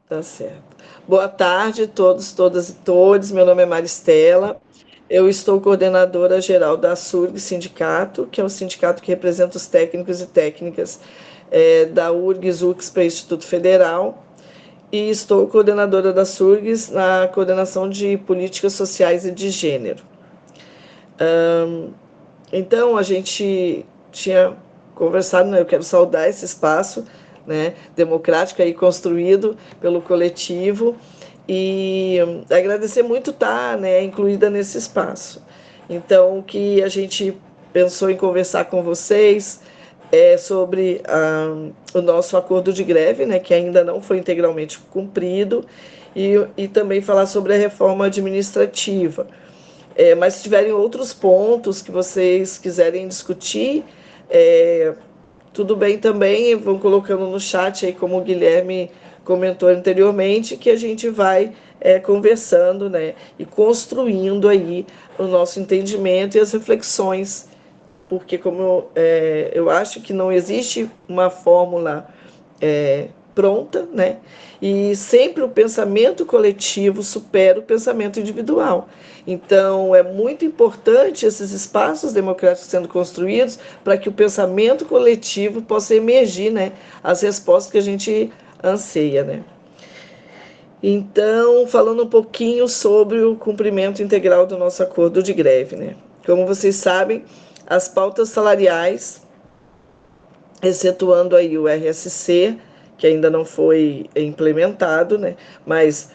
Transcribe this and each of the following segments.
Tá certo. Boa tarde a todos, todas e todos. Meu nome é Maristela. Eu estou coordenadora geral da SURG Sindicato, que é o sindicato que representa os técnicos e técnicas da URGS, UXPA Instituto Federal. E estou coordenadora da SURGS na coordenação de políticas sociais e de gênero. Então, a gente tinha conversado, né, eu quero saudar esse espaço, né, democrático aí construído pelo coletivo e agradecer muito estar, né, incluída nesse espaço. Então, que a gente pensou em conversar com vocês sobre o nosso acordo de greve, né, que ainda não foi integralmente cumprido, e também falar sobre a reforma administrativa. Mas se tiverem outros pontos que vocês quiserem discutir, é, tudo bem também, vão colocando no chat aí, como o Guilherme comentou anteriormente, que a gente vai conversando, né, e construindo aí o nosso entendimento e as reflexões, porque como eu acho que não existe uma fórmula pronta, né? E sempre o pensamento coletivo supera o pensamento individual. Então, é muito importante esses espaços democráticos sendo construídos para que o pensamento coletivo possa emergir, né? As respostas que a gente anseia, né? Então, falando um pouquinho sobre o cumprimento integral do nosso acordo de greve, né? Como vocês sabem, as pautas salariais, excetuando aí o RSC, que ainda não foi implementado, né? Mas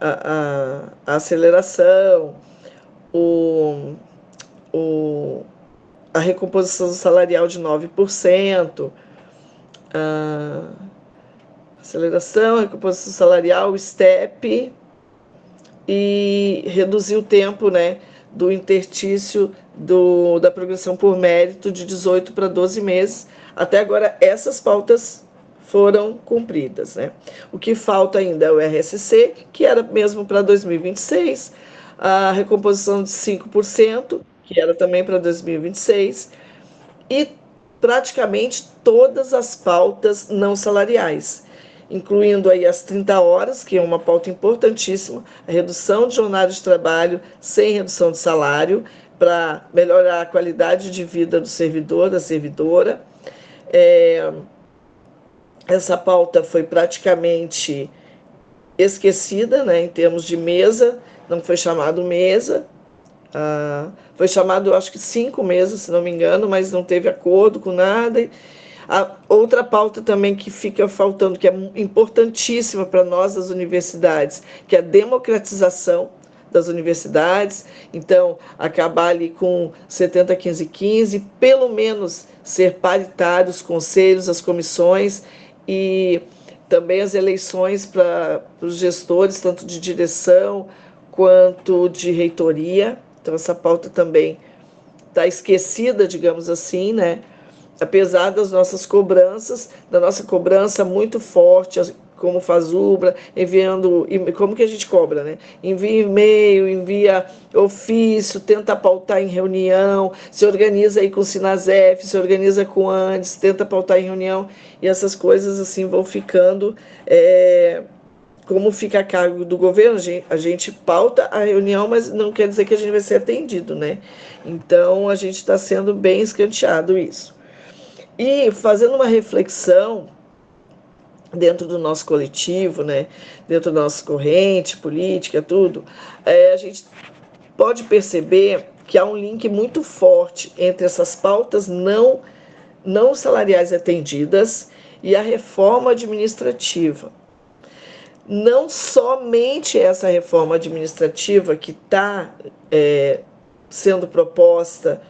a aceleração, o, o, a recomposição salarial de 9%, a aceleração, a recomposição salarial, o STEP, e reduzir o tempo, né, do interstício da progressão por mérito de 18 para 12 meses. Até agora, essas pautas foram cumpridas, né? O que falta ainda é o RSC, que era mesmo para 2026, a recomposição de 5%, que era também para 2026, e praticamente todas as pautas não salariais, incluindo aí as 30 horas, que é uma pauta importantíssima, a redução de jornada de trabalho sem redução de salário, para melhorar a qualidade de vida do servidor, da servidora. Essa pauta foi praticamente esquecida, né, em termos de mesa, não foi chamado mesa, foi chamado, acho que 5 meses, se não me engano, mas não teve acordo com nada. A outra pauta também que fica faltando, que é importantíssima para nós das universidades, que é a democratização das universidades. Então, acabar ali com 70, 15, 15, pelo menos ser paritário os conselhos, as comissões e também as eleições para os gestores, tanto de direção quanto de reitoria. Então, essa pauta também está esquecida, digamos assim, né? Apesar das nossas cobranças, da nossa cobrança muito forte, como faz Ubra, enviando, como que a gente cobra, né? Envia e-mail, envia ofício, tenta pautar em reunião, se organiza aí com o Sinasef, se organiza com o Andes, tenta pautar em reunião, e essas coisas assim vão ficando, como fica a cargo do governo, a gente pauta a reunião, mas não quer dizer que a gente vai ser atendido, né? Então, a gente está sendo bem escanteado isso. E fazendo uma reflexão dentro do nosso coletivo, né, dentro da nossa corrente política, tudo, a gente pode perceber que há um link muito forte entre essas pautas não salariais atendidas e a reforma administrativa. Não somente essa reforma administrativa que está sendo proposta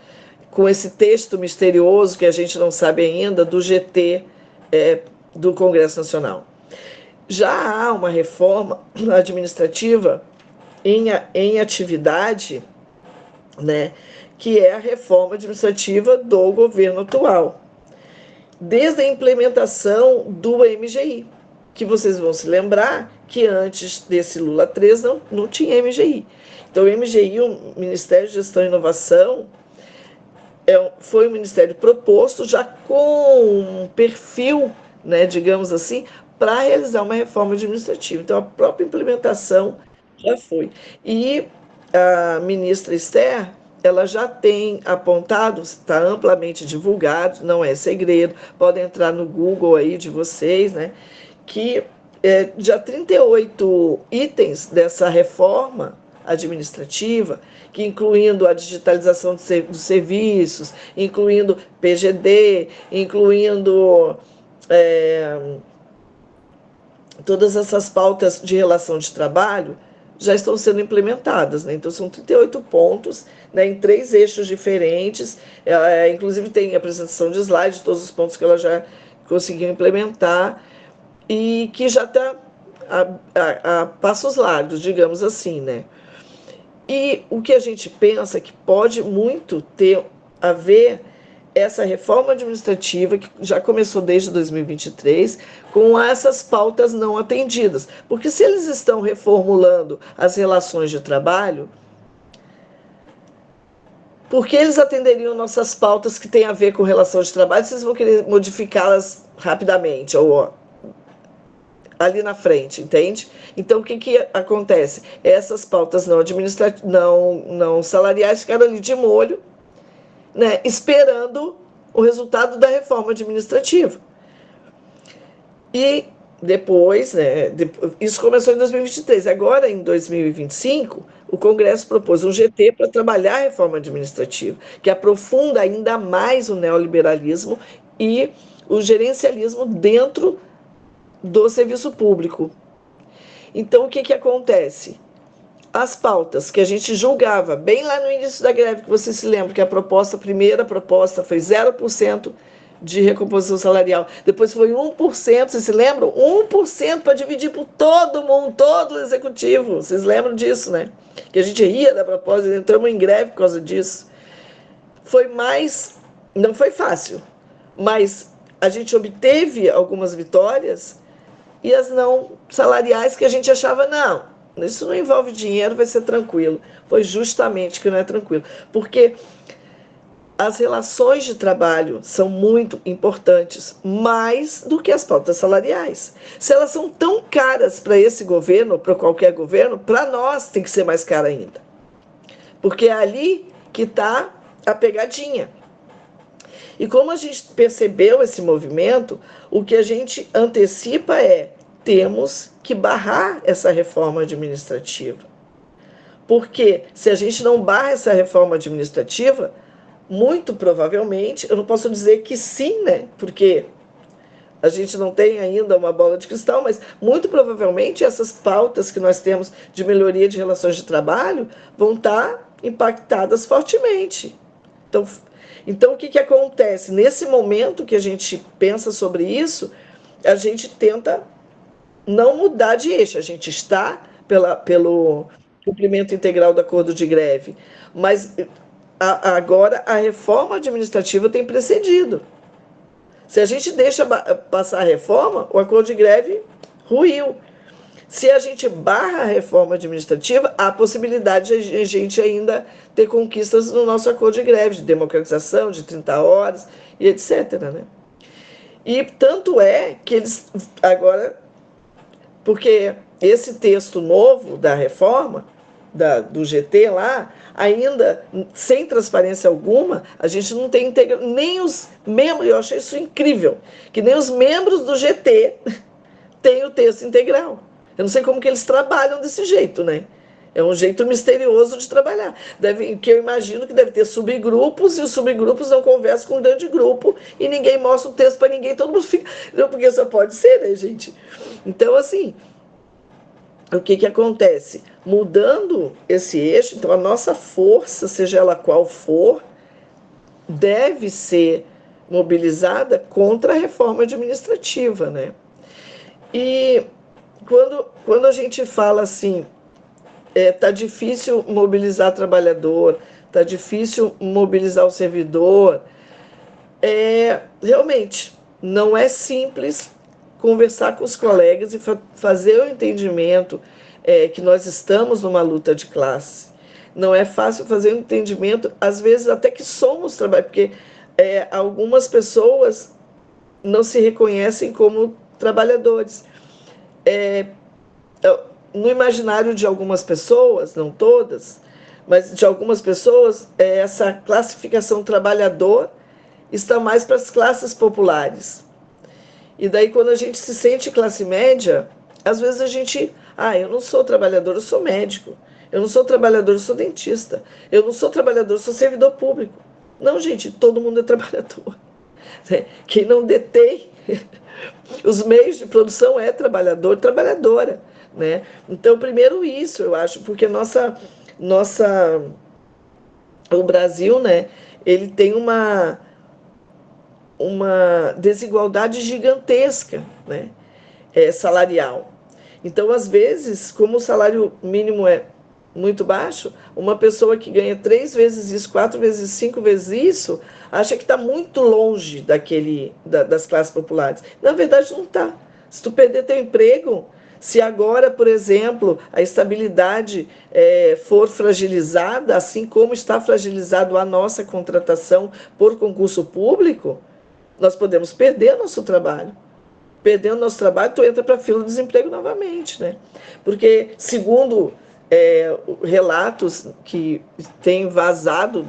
com esse texto misterioso que a gente não sabe ainda do GT do Congresso Nacional. Já há uma reforma administrativa em atividade, né, que é a reforma administrativa do governo atual, desde a implementação do MGI, que vocês vão se lembrar que antes desse Lula 3 não tinha MGI. Então, o MGI, o Ministério de Gestão e Inovação, foi um ministério proposto já com um perfil, né, digamos assim, para realizar uma reforma administrativa. Então, a própria implementação já foi. E a ministra Esther, ela já tem apontado, está amplamente divulgado, não é segredo, podem entrar no Google aí de vocês, né, que já 38 itens dessa reforma administrativa, que incluindo a digitalização dos serviços, incluindo PGD, incluindo todas essas pautas de relação de trabalho, já estão sendo implementadas, né? Então, são 38 pontos, né, em 3 eixos diferentes, inclusive tem a apresentação de slides, todos os pontos que ela já conseguiu implementar, e que já está a passos largos, digamos assim, né? E o que a gente pensa que pode muito ter a ver essa reforma administrativa, que já começou desde 2023, com essas pautas não atendidas. Porque se eles estão reformulando as relações de trabalho, por que eles atenderiam nossas pautas que têm a ver com relação de trabalho, se eles vão querer modificá-las rapidamente, ou ali na frente, entende? Então, o que acontece? Essas pautas não salariais ficaram ali de molho, né, esperando o resultado da reforma administrativa. E depois, né, isso começou em 2023. Agora, em 2025, o Congresso propôs um GT para trabalhar a reforma administrativa, que aprofunda ainda mais o neoliberalismo e o gerencialismo dentro do serviço público. Então, o que acontece? As pautas que a gente julgava bem lá no início da greve, que você se lembra que a primeira proposta foi 0% de recomposição salarial, depois foi 1%, vocês se lembram? 1% para dividir por todo mundo, todo o executivo, vocês lembram disso, né? Que a gente ria da proposta, entramos em greve por causa disso. Não foi fácil, mas a gente obteve algumas vitórias, e as não salariais que a gente achava, não, isso não envolve dinheiro, vai ser tranquilo. Foi justamente que não é tranquilo. Porque as relações de trabalho são muito importantes, mais do que as pautas salariais. Se elas são tão caras para esse governo, para qualquer governo, para nós tem que ser mais cara ainda. Porque é ali que está a pegadinha. E como a gente percebeu esse movimento, o que a gente antecipa temos que barrar essa reforma administrativa. Porque se a gente não barra essa reforma administrativa, muito provavelmente, eu não posso dizer que sim, né? Porque a gente não tem ainda uma bola de cristal, mas muito provavelmente essas pautas que nós temos de melhoria de relações de trabalho vão estar impactadas fortemente. Então o que acontece? Nesse momento que a gente pensa sobre isso, a gente tenta não mudar de eixo, a gente está pelo cumprimento integral do acordo de greve, mas agora a reforma administrativa tem precedido. Se a gente deixa passar a reforma, o acordo de greve ruiu. Se a gente barra a reforma administrativa, há possibilidade de a gente ainda ter conquistas no nosso acordo de greve, de democratização, de 30 horas e etc. Né? E tanto é que eles agora, porque esse texto novo da reforma, do GT lá, ainda sem transparência alguma, a gente não tem nem os membros, eu achei isso incrível, que nem os membros do GT têm o texto integral. Eu não sei como que eles trabalham desse jeito, né? É um jeito misterioso de trabalhar. Que eu imagino que deve ter subgrupos, e os subgrupos não conversam com um grande grupo, e ninguém mostra o texto para ninguém, todo mundo fica... Não, porque só pode ser, né, gente? Então, assim, o que acontece? Mudando esse eixo, então a nossa força, seja ela qual for, deve ser mobilizada contra a reforma administrativa, né? E quando a gente fala assim, tá difícil mobilizar trabalhador, tá difícil mobilizar o servidor, realmente não é simples conversar com os colegas e fazer o entendimento que nós estamos numa luta de classe. Não é fácil fazer o entendimento, às vezes até que somos trabalhadores, porque algumas pessoas não se reconhecem como trabalhadores. No imaginário de algumas pessoas, não todas, mas de algumas pessoas, essa classificação trabalhador está mais para as classes populares. E daí, quando a gente se sente classe média, às vezes a gente... eu não sou trabalhador, eu sou médico. Eu não sou trabalhador, eu sou dentista. Eu não sou trabalhador, eu sou servidor público. Não, gente, todo mundo é trabalhador. Quem não detém os meios de produção é trabalhador, trabalhadora, né? Então, primeiro isso, eu acho, porque o Brasil, né, ele tem uma desigualdade gigantesca, né, salarial. Então, às vezes, como o salário mínimo é muito baixo, uma pessoa que ganha 3 vezes isso, 4 vezes, 5 vezes isso, acha que está muito longe das classes populares. Na verdade, não está. Se tu perder teu emprego, se agora, por exemplo, a estabilidade for fragilizada, assim como está fragilizado a nossa contratação por concurso público, nós podemos perder nosso trabalho. Perdendo nosso trabalho, tu entra para a fila do desemprego novamente, né? Porque, segundo relatos que têm vazado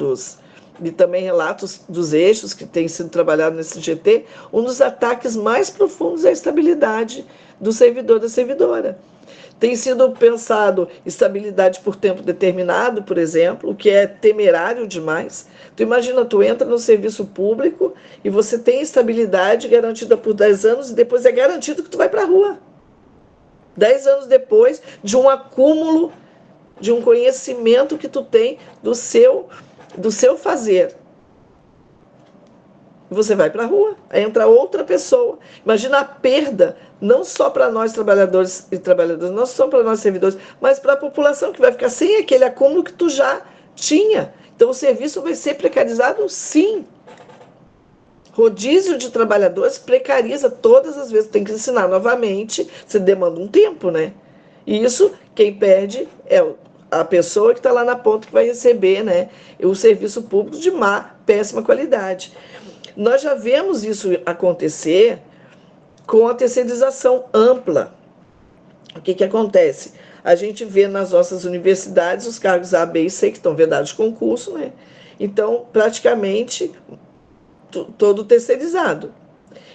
e também relatos dos eixos que têm sido trabalhados nesse GT, um dos ataques mais profundos é a estabilidade do servidor, da servidora. Tem sido pensado estabilidade por tempo determinado, por exemplo, o que é temerário demais. Tu imagina, tu entra no serviço público e você tem estabilidade garantida por 10 anos e depois é garantido que tu vai para a rua. 10 anos depois de um acúmulo, de um conhecimento que tu tem do seu fazer. Você vai para a rua, aí entra outra pessoa. Imagina a perda, não só para nós trabalhadores e trabalhadoras, não só para nós servidores, mas para a população que vai ficar sem aquele acúmulo que tu já tinha. Então o serviço vai ser precarizado, sim. Rodízio de trabalhadores precariza todas as vezes. Tem que ensinar novamente, você demanda um tempo, né? E isso, quem perde é a pessoa que está lá na ponta que vai receber, né, o serviço público de péssima qualidade. Nós já vemos isso acontecer com a terceirização ampla. O que acontece? A gente vê nas nossas universidades os cargos A, B e C que estão vedados de concurso, né? Então, praticamente, todo terceirizado.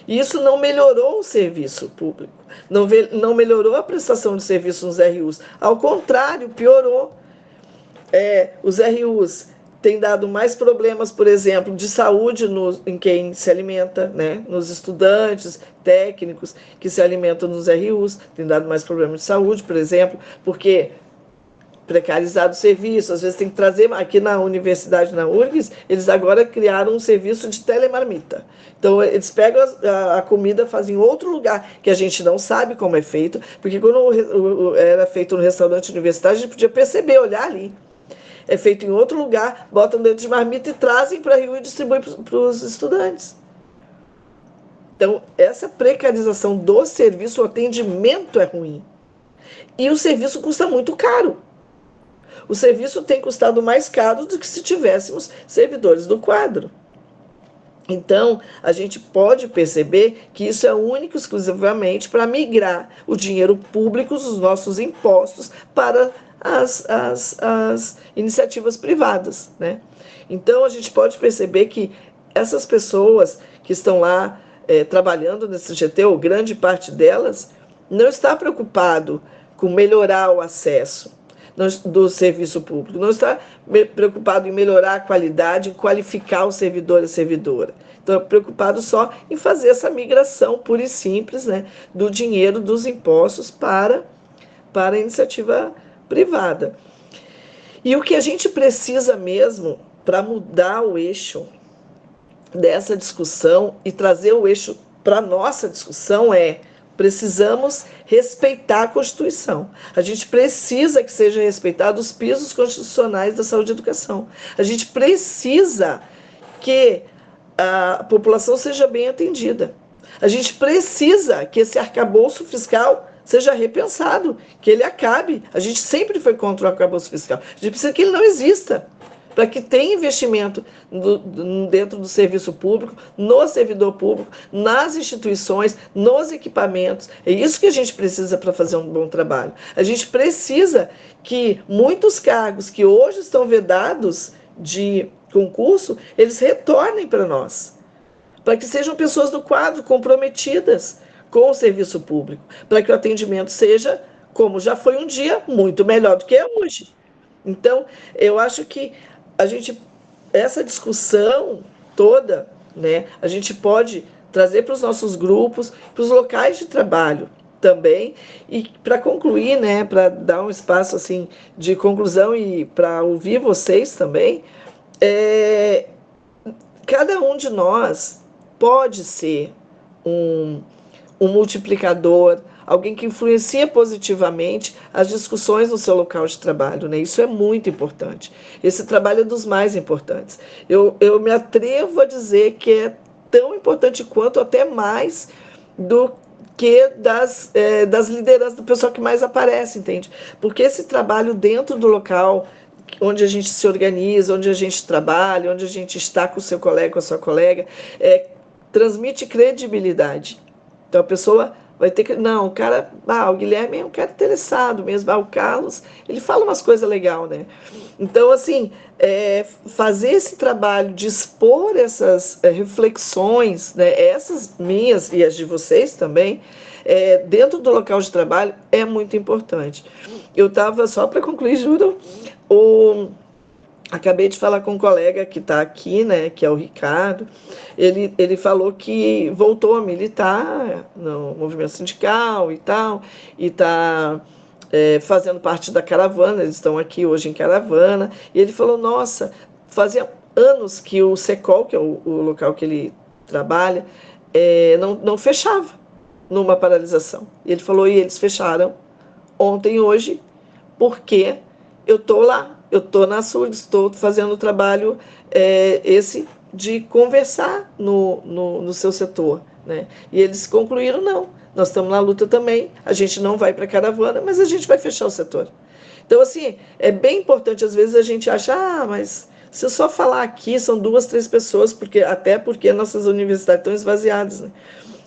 E isso não melhorou o serviço público, não melhorou a prestação de serviço nos RUs. Ao contrário, piorou. Os RUs têm dado mais problemas, por exemplo, de saúde em quem se alimenta, né? Nos estudantes, técnicos que se alimentam nos RUs, tem dado mais problemas de saúde, por exemplo, porque precarizado o serviço, às vezes tem que trazer, aqui na universidade, na URGS, eles agora criaram um serviço de telemarmita. Então, eles pegam a comida, fazem em outro lugar, que a gente não sabe como é feito, porque quando era feito no restaurante universitário, a gente podia perceber, olhar ali. É feito em outro lugar, botam dentro de marmita e trazem para Rio e distribuem para os estudantes. Então, essa precarização do serviço, o atendimento é ruim. E o serviço custa muito caro. O serviço tem custado mais caro do que se tivéssemos servidores do quadro. Então, a gente pode perceber que isso é único exclusivamente para migrar o dinheiro público, os nossos impostos, para as iniciativas privadas, né? Então, a gente pode perceber que essas pessoas que estão lá trabalhando nesse GT, ou grande parte delas, não está preocupado com melhorar o acesso do serviço público, não está preocupado em melhorar a qualidade, em qualificar o servidor e a servidora. Então, é preocupado só em fazer essa migração pura e simples, né, do dinheiro dos impostos para a iniciativa privada. E o que a gente precisa mesmo para mudar o eixo dessa discussão e trazer o eixo para a nossa discussão precisamos respeitar a Constituição. A gente precisa que sejam respeitados os pisos constitucionais da saúde e educação. A gente precisa que a população seja bem atendida. A gente precisa que esse arcabouço fiscal seja repensado, que ele acabe. A gente sempre foi contra o arcabouço fiscal. A gente precisa que ele não exista. para que tenha investimento dentro do serviço público, no servidor público, nas instituições, nos equipamentos. É isso que a gente precisa para fazer um bom trabalho. A gente precisa que muitos cargos que hoje estão vedados de concurso, eles retornem para nós, para que sejam pessoas do quadro comprometidas com o serviço público, para que o atendimento seja, como já foi um dia, muito melhor do que é hoje. Então, eu acho que essa discussão toda, né, a gente pode trazer para os nossos grupos, para os locais de trabalho também, e para concluir, né, para dar um espaço assim de conclusão e para ouvir vocês também, cada um de nós pode ser um, um multiplicador, alguém que influencia positivamente as discussões no seu local de trabalho, né? Isso é muito importante. Esse trabalho é dos mais importantes. Eu me atrevo a dizer que é tão importante quanto, até mais, do que das lideranças, do pessoal que mais aparece, entende? Porque esse trabalho dentro do local onde a gente se organiza, onde a gente trabalha, onde a gente está com o seu colega, com a sua colega, transmite credibilidade. Então a pessoa vai ter que. Não, o cara. O Guilherme é um cara interessado mesmo. O Carlos, ele fala umas coisas legais, né? Então, assim, fazer esse trabalho de expor essas reflexões, né, essas minhas e as de vocês também, dentro do local de trabalho, é muito importante. Eu estava, só para concluir, juro, acabei de falar com um colega que está aqui, né, que é o Ricardo. Ele falou que voltou a militar no movimento sindical e tal, e está fazendo parte da caravana. Eles estão aqui hoje em caravana. E ele falou: nossa, fazia anos que o SECOL, que é o local que ele trabalha, não fechava numa paralisação. E ele falou: e eles fecharam ontem e hoje, porque eu estou lá, eu estou na SURGS, estou fazendo o trabalho esse de conversar no seu setor, né? E eles concluíram: não, nós estamos na luta também, a gente não vai para a caravana, mas a gente vai fechar o setor. Então, assim, é bem importante. Às vezes a gente acha, mas se eu só falar aqui, são 2, 3 pessoas, até porque nossas universidades estão esvaziadas, né?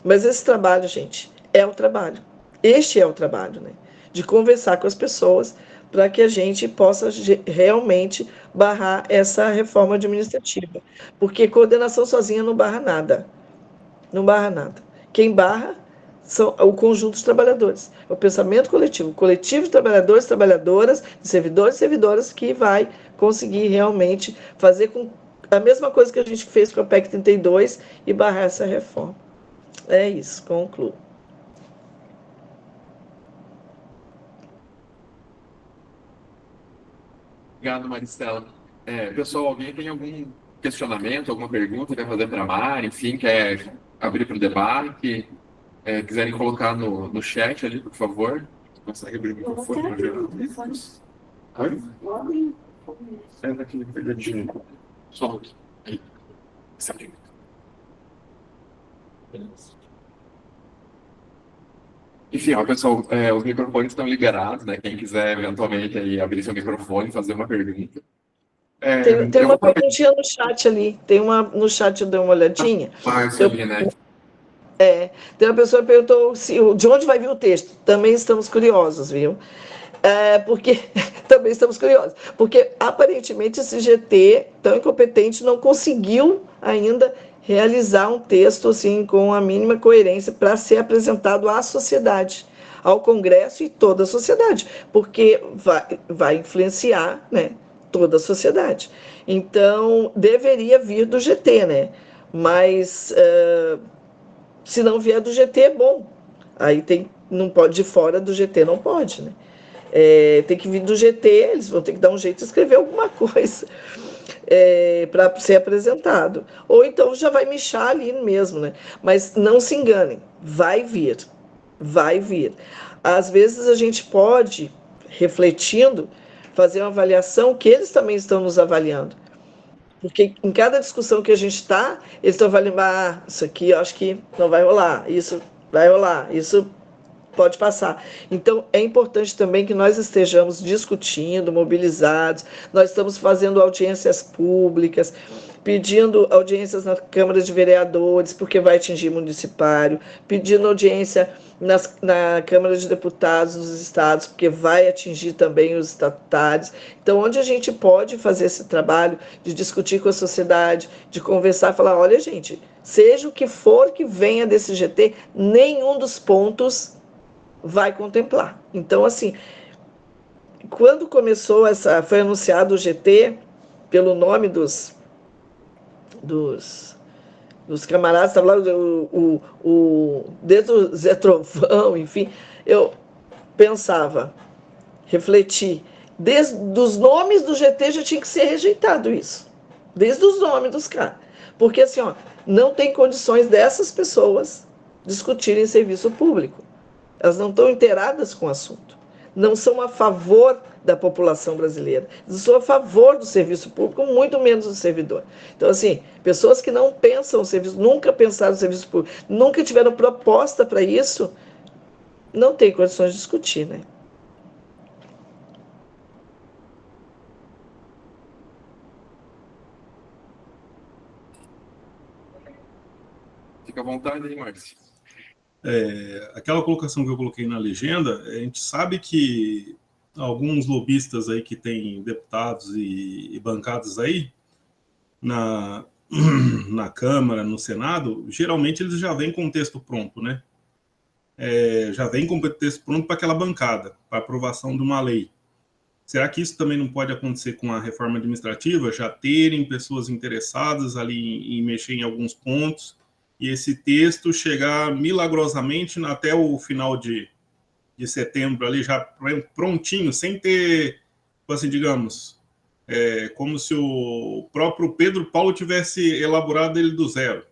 Mas esse trabalho, gente, é o trabalho. Este é o trabalho, né? De conversar com as pessoas para que a gente possa realmente barrar essa reforma administrativa. Porque coordenação sozinha não barra nada. Não barra nada. Quem barra são o conjunto dos trabalhadores. É o pensamento coletivo. O coletivo de trabalhadores, trabalhadoras, de servidores e servidoras que vai conseguir realmente fazer com a mesma coisa que a gente fez com a PEC 32 e barrar essa reforma. É isso, concluo. Obrigado, Maristela. Pessoal, alguém tem algum questionamento, alguma pergunta, quer fazer para a Mari, enfim, quer abrir para o debate, quiserem colocar no chat ali, por favor. Consegue abrir o microfone para geral? Senta aqui, pegadinho. Só aqui. Enfim, ó, pessoal, os microfones estão liberados, né? Quem quiser eventualmente aí abrir seu microfone e fazer uma pergunta. Tem uma perguntinha no chat ali. Tem uma no chat, eu dei uma olhadinha. Ali, né? Tem uma pessoa que perguntou de onde vai vir o texto. Também estamos curiosos, viu? Porque também estamos curiosos. Porque aparentemente esse GT tão incompetente não conseguiu ainda realizar um texto assim com a mínima coerência para ser apresentado à sociedade, ao Congresso e toda a sociedade, porque vai influenciar, né, toda a sociedade. Então deveria vir do GT, né? Mas se não vier do GT, é bom. Aí não pode, de fora do GT não pode, né? Tem que vir do GT, eles vão ter que dar um jeito de escrever alguma coisa para ser apresentado. Ou então já vai mexer ali mesmo, né? Mas não se enganem, vai vir. Vai vir. Às vezes a gente pode, refletindo, fazer uma avaliação que eles também estão nos avaliando. Porque em cada discussão que a gente está, eles estão avaliando: isso aqui eu acho que não vai rolar, isso vai rolar, isso pode passar. Então, é importante também que nós estejamos discutindo, mobilizados. Nós estamos fazendo audiências públicas, pedindo audiências na Câmara de Vereadores, porque vai atingir municipário, pedindo audiência na Câmara de Deputados dos estados, porque vai atingir também os estatutários. Então, onde a gente pode fazer esse trabalho de discutir com a sociedade, de conversar, falar, olha, gente, seja o que for que venha desse GT, nenhum dos pontos vai contemplar. Então, assim, quando começou foi anunciado o GT, pelo nome dos camaradas, estava lá desde o Zé Trovão, enfim, eu pensava, refleti, desde os nomes do GT já tinha que ser rejeitado isso, desde os nomes dos caras, porque assim, ó, não tem condições dessas pessoas discutirem serviço público, elas não estão inteiradas com o assunto, não são a favor da população brasileira, não são a favor do serviço público, muito menos do servidor. Então, assim, pessoas que não pensam o serviço, nunca pensaram no serviço público, nunca tiveram proposta para isso, não tem condições de discutir, né? Fica à vontade aí, Márcio. Aquela colocação que eu coloquei na legenda, a gente sabe que alguns lobistas aí que têm deputados e bancadas aí na Câmara, no Senado, geralmente eles já vêm com o texto pronto, né? Já vem com o texto pronto para aquela bancada, para aprovação de uma lei. Será que isso também não pode acontecer com a reforma administrativa? Já terem pessoas interessadas ali em mexer em alguns pontos e esse texto chegar milagrosamente até o final de setembro ali já prontinho, sem ter, assim, digamos, como se o próprio Pedro Paulo tivesse elaborado ele do zero.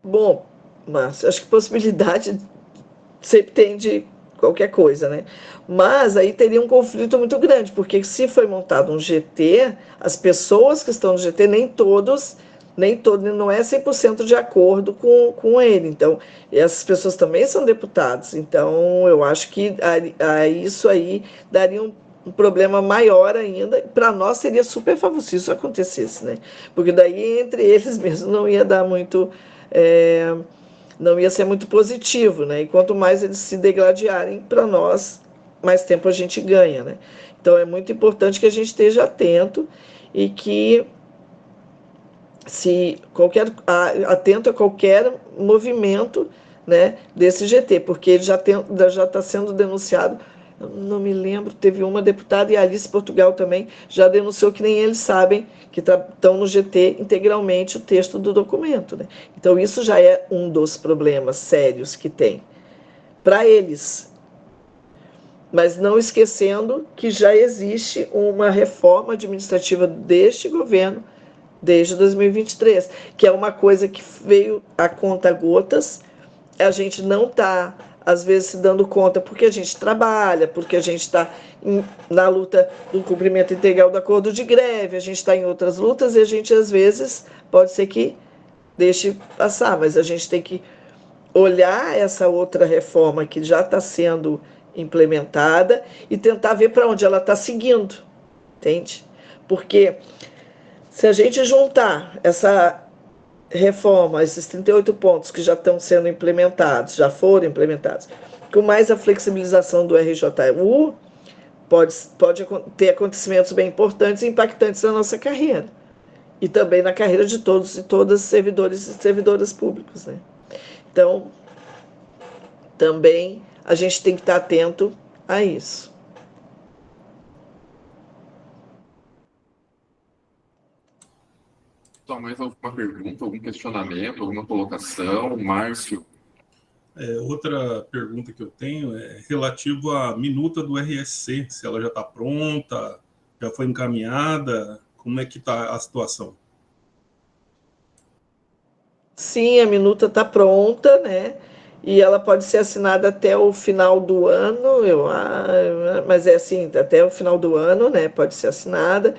Bom, Márcio, acho que possibilidade sempre tem de qualquer coisa, né? Mas aí teria um conflito muito grande, porque se foi montado um GT, as pessoas que estão no GT, nem todos, não é 100% de acordo com ele. Então, essas pessoas também são deputados. Então, eu acho que isso aí daria um problema maior ainda. Para nós seria super favorável se isso acontecesse, né? Porque daí entre eles mesmo não ia dar muito... não ia ser muito positivo, né? E quanto mais eles se degladiarem, para nós, mais tempo a gente ganha, né? Então é muito importante que a gente esteja atento e que atento a qualquer movimento, né, desse GT, porque ele já está sendo denunciado. Eu não me lembro, teve uma deputada, e a Alice Portugal também já denunciou que nem eles sabem que estão no GT integralmente o texto do documento, né? Então isso já é um dos problemas sérios que tem para eles, mas não esquecendo que já existe uma reforma administrativa deste governo desde 2023, que é uma coisa que veio a conta-gotas. A gente não está, às vezes, se dando conta porque a gente trabalha, porque a gente está na luta do cumprimento integral do acordo de greve, a gente está em outras lutas e a gente, às vezes, pode ser que deixe passar, mas a gente tem que olhar essa outra reforma que já está sendo implementada e tentar ver para onde ela está seguindo, entende? Porque se a gente juntar essa reforma, esses 38 pontos que já estão sendo implementados, já foram implementados, com mais a flexibilização do RJU, pode ter acontecimentos bem importantes e impactantes na nossa carreira. E também na carreira de todos e todas servidores e servidoras públicos, né? Então, também a gente tem que estar atento a isso. Só mais alguma pergunta, algum questionamento, alguma colocação? Márcio? Outra pergunta que eu tenho é relativo à minuta do RSC, se ela já está pronta, já foi encaminhada, como é que está a situação? Sim, a minuta está pronta, né? E ela pode ser assinada até o final do ano, mas é assim, até o final do ano, né? Pode ser assinada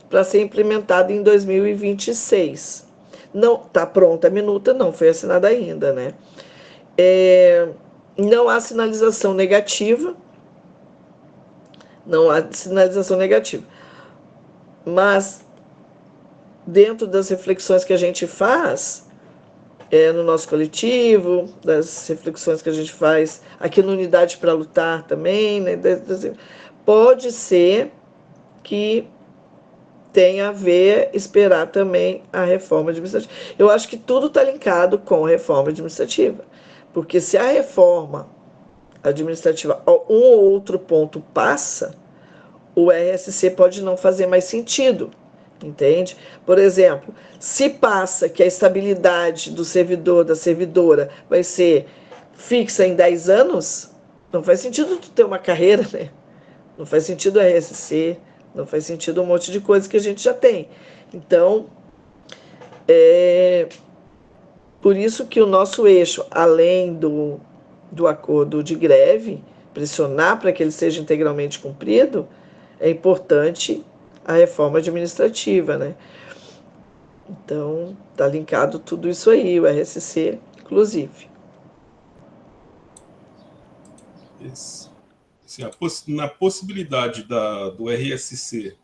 para ser implementada em 2026. Não está pronta a minuta, não foi assinada ainda, né? Não há sinalização negativa, mas dentro das reflexões que a gente faz no nosso coletivo, das reflexões que a gente faz aqui na Unidade para Lutar também, né? Pode ser que tenha a ver, esperar também a reforma administrativa. Eu acho que tudo está linkado com a reforma administrativa, porque se a reforma administrativa, um ou outro ponto passa, o RSC pode não fazer mais sentido, entende? Por exemplo, se passa que a estabilidade do servidor, da servidora, vai ser fixa em 10 anos, não faz sentido tu ter uma carreira, né? Não faz sentido o RSC, não faz sentido um monte de coisa que a gente já tem. Então, por isso que o nosso eixo, além do acordo de greve, pressionar para que ele seja integralmente cumprido, é importante a reforma administrativa, né? Então, está linkado tudo isso aí, o RSC, inclusive. Na possibilidade do RSC,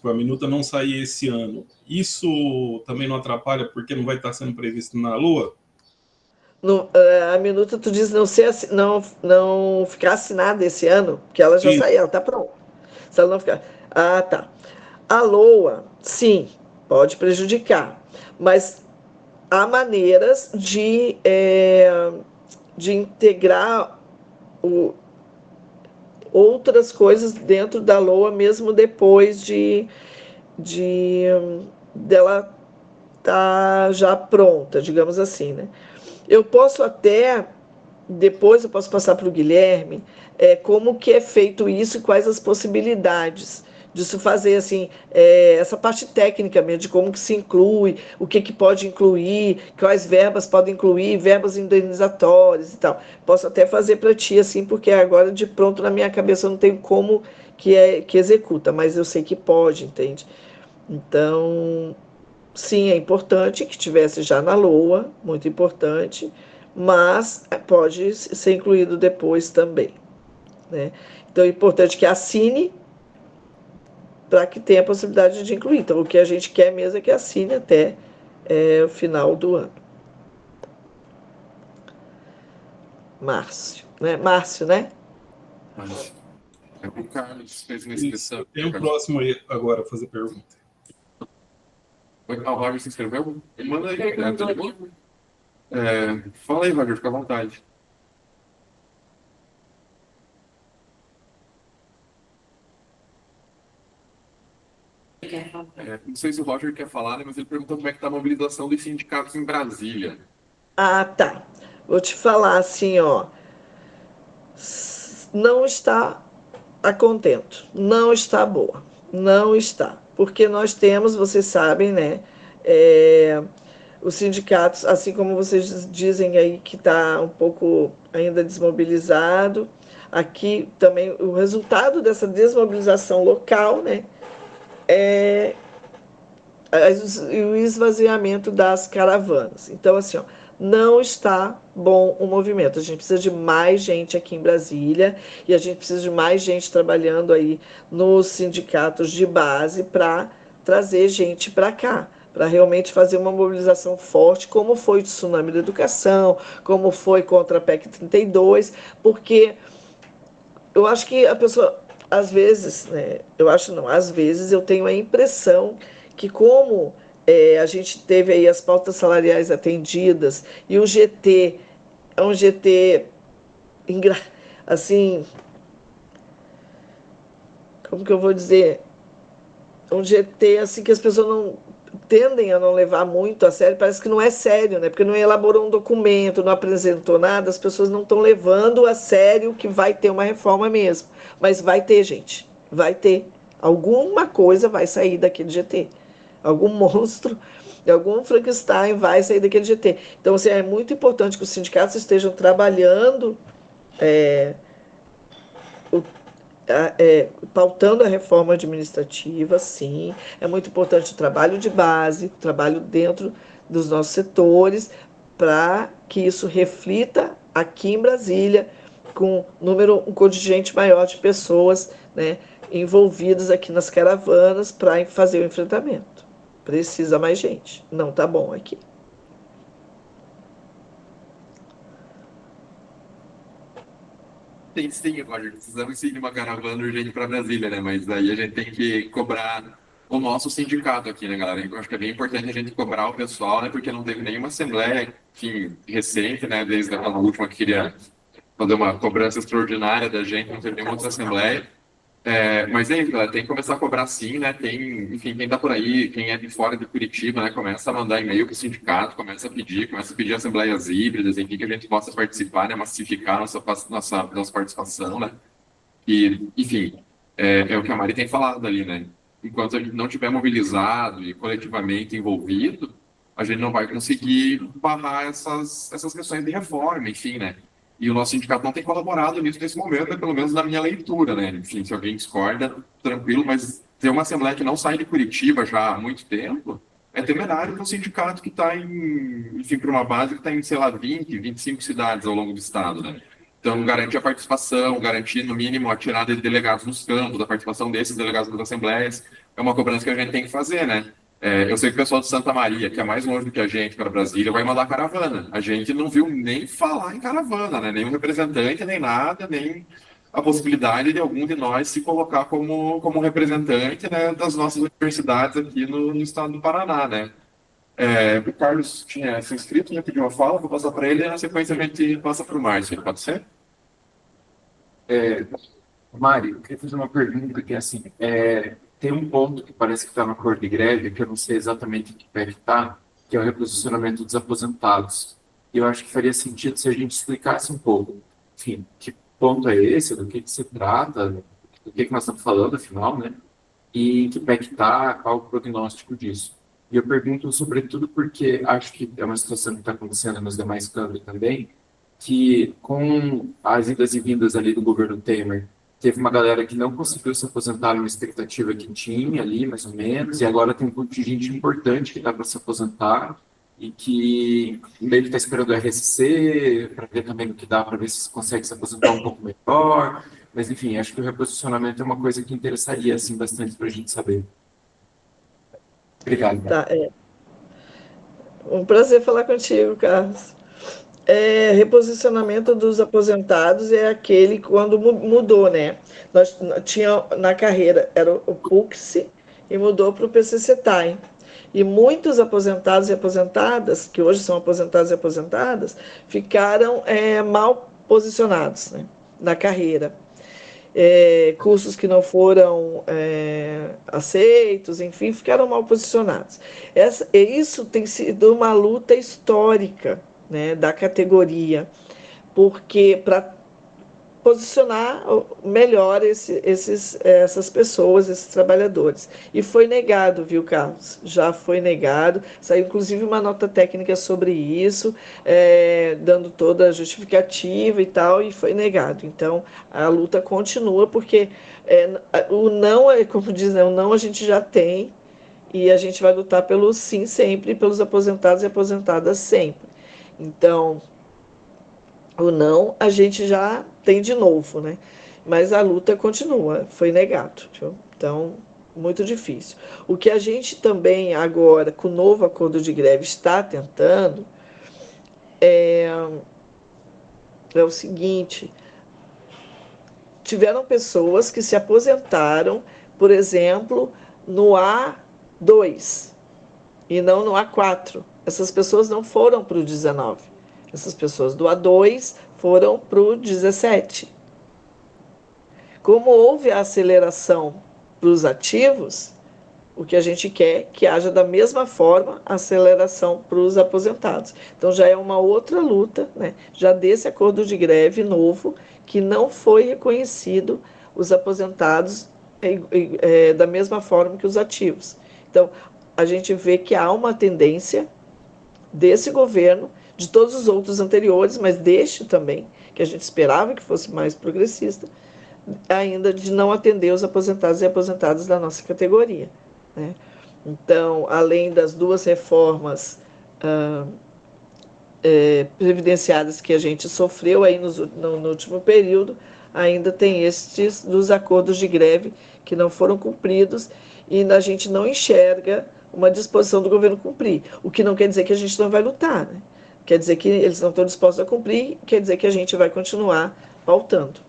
para a minuta não sair esse ano, isso também não atrapalha porque não vai estar sendo previsto na LOA? A minuta, tu diz não ficar assinada esse ano, porque ela já saiu, ela está pronta. Se ela não ficar. Ah, tá. A LOA, sim, pode prejudicar, mas há maneiras de integrar outras coisas dentro da LOA, mesmo depois dela estar já pronta, digamos assim, né? Eu posso até, depois eu posso passar para o Guilherme, como que é feito isso e quais as possibilidades disso fazer, assim, essa parte técnica mesmo, de como que se inclui, o que pode incluir, quais verbas podem incluir, verbas indenizatórias e tal. Posso até fazer para ti, assim, porque agora de pronto na minha cabeça eu não tenho como que executa, mas eu sei que pode, entende? Então, sim, é importante que tivesse já na LOA, muito importante, mas pode ser incluído depois também, né? Então é importante que assine para que tenha a possibilidade de incluir. Então, o que a gente quer mesmo é que assine até o final do ano. Márcio, né? Márcio, né? O Carlos fez uma inscrição. Tem o próximo aí agora fazer pergunta. O Roger se inscreveu? Manda aí, tudo bom? Fala aí, Roger, fica à vontade. Não sei se o Roger quer falar, né, mas ele perguntou como é que está a mobilização dos sindicatos em Brasília. Ah, tá. Vou te falar assim, ó. Não está a contento. Não está boa. Não está. Porque nós temos, vocês sabem, né? Os sindicatos, assim como vocês dizem aí que está um pouco ainda desmobilizado, aqui também o resultado dessa desmobilização local, né, é o esvaziamento das caravanas. Então, assim, ó, não está bom o movimento. A gente precisa de mais gente aqui em Brasília e a gente precisa de mais gente trabalhando aí nos sindicatos de base para trazer gente para cá, para realmente fazer uma mobilização forte, como foi o Tsunami da Educação, como foi contra a PEC 32, porque eu acho que a pessoa, às vezes, né, às vezes eu tenho a impressão que como a gente teve aí as pautas salariais atendidas e o GT é um GT assim, como que eu vou dizer, um GT assim que as pessoas não tendem a não levar muito a sério, parece que não é sério, né? Porque não elaborou um documento, não apresentou nada, as pessoas não estão levando a sério que vai ter uma reforma mesmo. Mas vai ter, gente, vai ter. Alguma coisa vai sair daquele GT. Algum monstro, algum Frankenstein vai sair daquele GT. Então, assim, é muito importante que os sindicatos estejam trabalhando pautando a reforma administrativa, sim. É muito importante o trabalho de base, o trabalho dentro dos nossos setores, para que isso reflita aqui em Brasília, com um contingente maior de pessoas, né, envolvidas aqui nas caravanas para fazer o enfrentamento. Precisa mais gente. Não está bom aqui. Sim, Roger. Precisamos sim de uma caravana urgente para Brasília, né? Mas aí a gente tem que cobrar o nosso sindicato aqui, né, galera? Eu acho que é bem importante a gente cobrar o pessoal, né? Porque não teve nenhuma assembleia, enfim, recente, né? Desde a última que queria fazer uma cobrança extraordinária da gente, não teve nenhuma outra assembleia. Mas é isso, galera, tem que começar a cobrar sim, né? Enfim, quem tá por aí, quem é de fora de Curitiba, né? Começa a mandar e-mail para o sindicato, começa a pedir assembleias híbridas, enfim, que a gente possa participar, né? Massificar nossa participação, né? E, enfim, é o que a Mari tem falado ali, né? Enquanto a gente não tiver mobilizado e coletivamente envolvido, a gente não vai conseguir barrar essas questões de reforma, enfim, né? E o nosso sindicato não tem colaborado nisso nesse momento, pelo menos na minha leitura, né? Enfim, se alguém discorda, tranquilo, mas ter uma assembleia que não sai de Curitiba já há muito tempo é temerário para um sindicato que está enfim, para uma base que está em, sei lá, 25 cidades ao longo do estado, né? Então, garantir a participação, garantir, no mínimo, a tirada de delegados nos campos, a participação desses delegados nas assembleias, é uma cobrança que a gente tem que fazer, né? Eu sei que o pessoal de Santa Maria, que é mais longe do que a gente, para Brasília, vai mandar caravana. A gente não viu nem falar em caravana, né? Nenhum representante, nem nada, nem a possibilidade de algum de nós se colocar como representante, né, das nossas universidades aqui no estado do Paraná, né? O Carlos tinha se inscrito, né, pediu uma fala, vou passar para ele e na sequência a gente passa para o Márcio, pode ser? Mari, eu queria fazer uma pergunta que, assim, tem um ponto que parece que está no acordo de greve, que eu não sei exatamente em que pé está, que é o reposicionamento dos aposentados. E eu acho que faria sentido se a gente explicasse um pouco, enfim, que ponto é esse, do que se trata, do que nós estamos falando, afinal, né? E em que pé que está, qual o prognóstico disso. E eu pergunto sobretudo porque acho que é uma situação que está acontecendo nos demais câmbios também, que com as idas e vindas ali do governo Temer, teve uma galera que não conseguiu se aposentar numa expectativa que tinha ali, mais ou menos, e agora tem um contingente importante que está para se aposentar e que meio que está esperando o RSC para ver também o que dá, para ver se consegue se aposentar um pouco melhor. Mas, enfim, acho que o reposicionamento é uma coisa que interessaria assim, bastante para a gente saber. Obrigado. Tá, um prazer falar contigo, Carlos. Reposicionamento dos aposentados é aquele quando mudou, né? Nós tinha na carreira, era o PUCS e mudou para o PCC-TAI. E muitos aposentados e aposentadas, que hoje são aposentados e aposentadas, ficaram mal posicionados, né, na carreira. Cursos que não foram aceitos, enfim, ficaram mal posicionados. Isso tem sido uma luta histórica, né, da categoria, porque para posicionar melhor essas pessoas, esses trabalhadores. E foi negado, viu, Carlos? Já foi negado. Saiu, inclusive, uma nota técnica sobre isso, dando toda a justificativa e tal, e foi negado. Então, a luta continua, porque o não, como dizem, o não a gente já tem, e a gente vai lutar pelo sim sempre, pelos aposentados e aposentadas sempre. Então, o não a gente já tem de novo, né? Mas a luta continua, foi negado. Viu? Então, muito difícil. O que a gente também agora, com o novo acordo de greve, está tentando é o seguinte: tiveram pessoas que se aposentaram, por exemplo, no A2 e não no A4. Essas pessoas não foram para o 19. Essas pessoas do A2 foram para o 17. Como houve a aceleração para os ativos, o que a gente quer é que haja da mesma forma a aceleração para os aposentados. Então já é uma outra luta, né? Já desse acordo de greve novo, que não foi reconhecido os aposentados da mesma forma que os ativos. Então a gente vê que há uma tendência desse governo, de todos os outros anteriores, mas deste também, que a gente esperava que fosse mais progressista, ainda de não atender os aposentados e aposentadas da nossa categoria, né? Então, além das 2 reformas previdenciárias que a gente sofreu aí no último período, ainda tem estes dos acordos de greve que não foram cumpridos e a gente não enxerga uma disposição do governo cumprir, o que não quer dizer que a gente não vai lutar, né? Quer dizer que eles não estão dispostos a cumprir, quer dizer que a gente vai continuar pautando.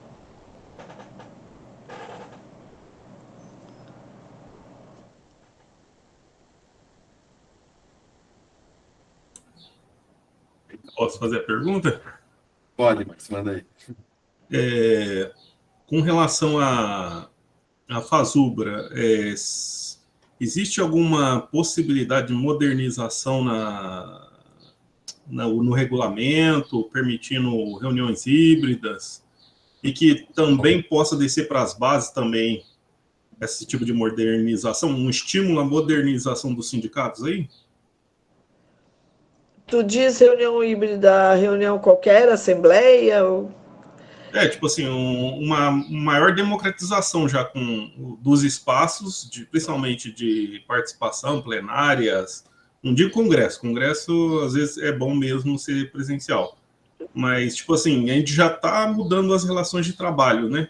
Posso fazer a pergunta? Pode, Max, manda aí. Com relação à Fazubra, existe alguma possibilidade de modernização no regulamento, permitindo reuniões híbridas, e que também possa descer para as bases também esse tipo de modernização, um estímulo à modernização dos sindicatos aí? Tu diz reunião híbrida, reunião qualquer, assembleia? Tipo assim, uma maior democratização já dos espaços, principalmente de participação, plenárias, não digo congresso às vezes é bom mesmo ser presencial, mas tipo assim, a gente já está mudando as relações de trabalho, né?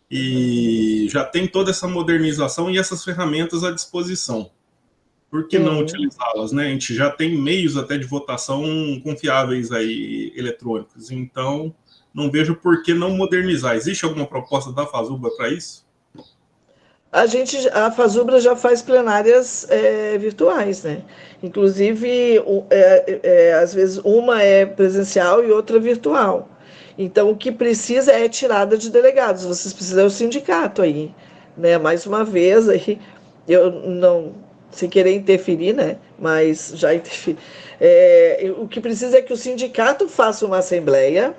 E já tem toda essa modernização e essas ferramentas à disposição. Por que não utilizá-las, né? A gente já tem meios até de votação confiáveis aí, eletrônicos, então não vejo por que não modernizar. Existe alguma proposta da Fazubra para isso? A Fazubra já faz plenárias virtuais, né? Inclusive, às vezes uma é presencial e outra virtual. Então, o que precisa é tirada de delegados. Vocês precisam do sindicato aí, né? Mais uma vez, aí, eu não, sem querer interferir, né? Mas já interferi. O que precisa é que o sindicato faça uma assembleia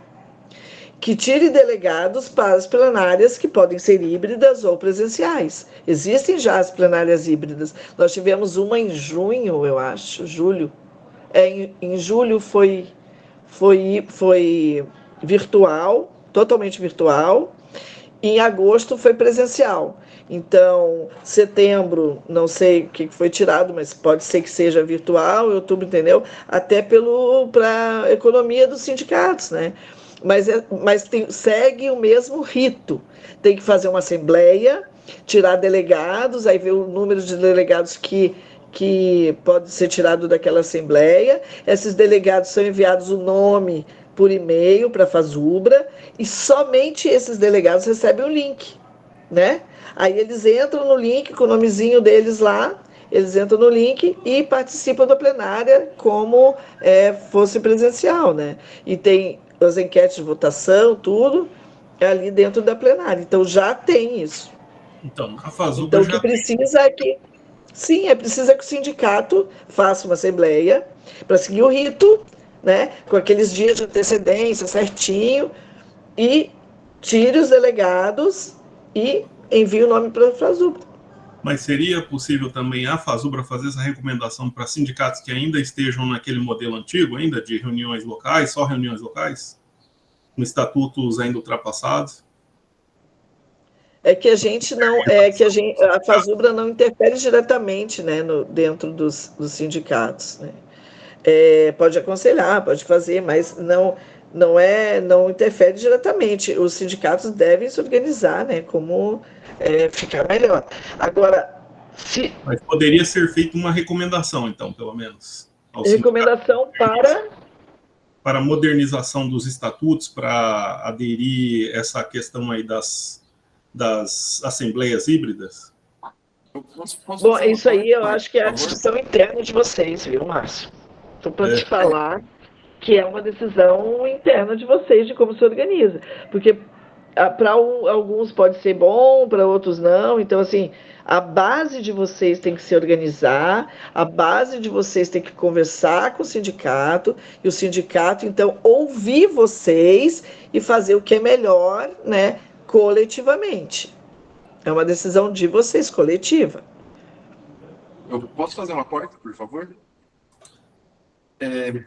que tire delegados para as plenárias que podem ser híbridas ou presenciais. Existem já as plenárias híbridas. Nós tivemos uma em junho, eu acho, julho. Em julho foi virtual, totalmente virtual. Em agosto foi presencial. Então, setembro, não sei o que foi tirado, mas pode ser que seja virtual, outubro, entendeu? Até para a economia dos sindicatos, né? Mas segue o mesmo rito. Tem que fazer uma assembleia, tirar delegados, aí ver o número de delegados que pode ser tirado daquela assembleia. Esses delegados são enviados o nome por e-mail para a Fazubra e somente esses delegados recebem o link, né? Aí eles entram no link com o nomezinho deles lá, eles entram no link e participam da plenária como fosse presencial, né? E tem as enquetes de votação, tudo ali dentro da plenária. Então já tem isso. Então, a Fazubra então, o que precisa é que precisa que o sindicato faça uma assembleia para seguir o rito, né, com aqueles dias de antecedência certinho, e tire os delegados e envie o nome para a Fazubra. Mas seria possível também a Fazubra fazer essa recomendação para sindicatos que ainda estejam naquele modelo antigo, ainda de reuniões locais, só reuniões locais, com estatutos ainda ultrapassados? A Fazubra não interfere diretamente, né, dentro dos sindicatos, né? Pode aconselhar, pode fazer, mas não interfere diretamente. Os sindicatos devem se organizar, né, como ficar melhor. Agora, mas poderia ser feita uma recomendação, então, pelo menos. Recomendação para a modernização dos estatutos, para aderir essa questão aí das assembleias híbridas? Bom, isso aí eu acho que é a discussão interna de vocês, viu, Márcio? Estou para te falar que é uma decisão interna de vocês, de como se organiza. Porque para alguns pode ser bom, para outros não. Então, assim, a base de vocês tem que se organizar, a base de vocês tem que conversar com o sindicato, e o sindicato, então, ouvir vocês e fazer o que é melhor, né, coletivamente. É uma decisão de vocês, coletiva. Eu posso fazer uma porta, por favor?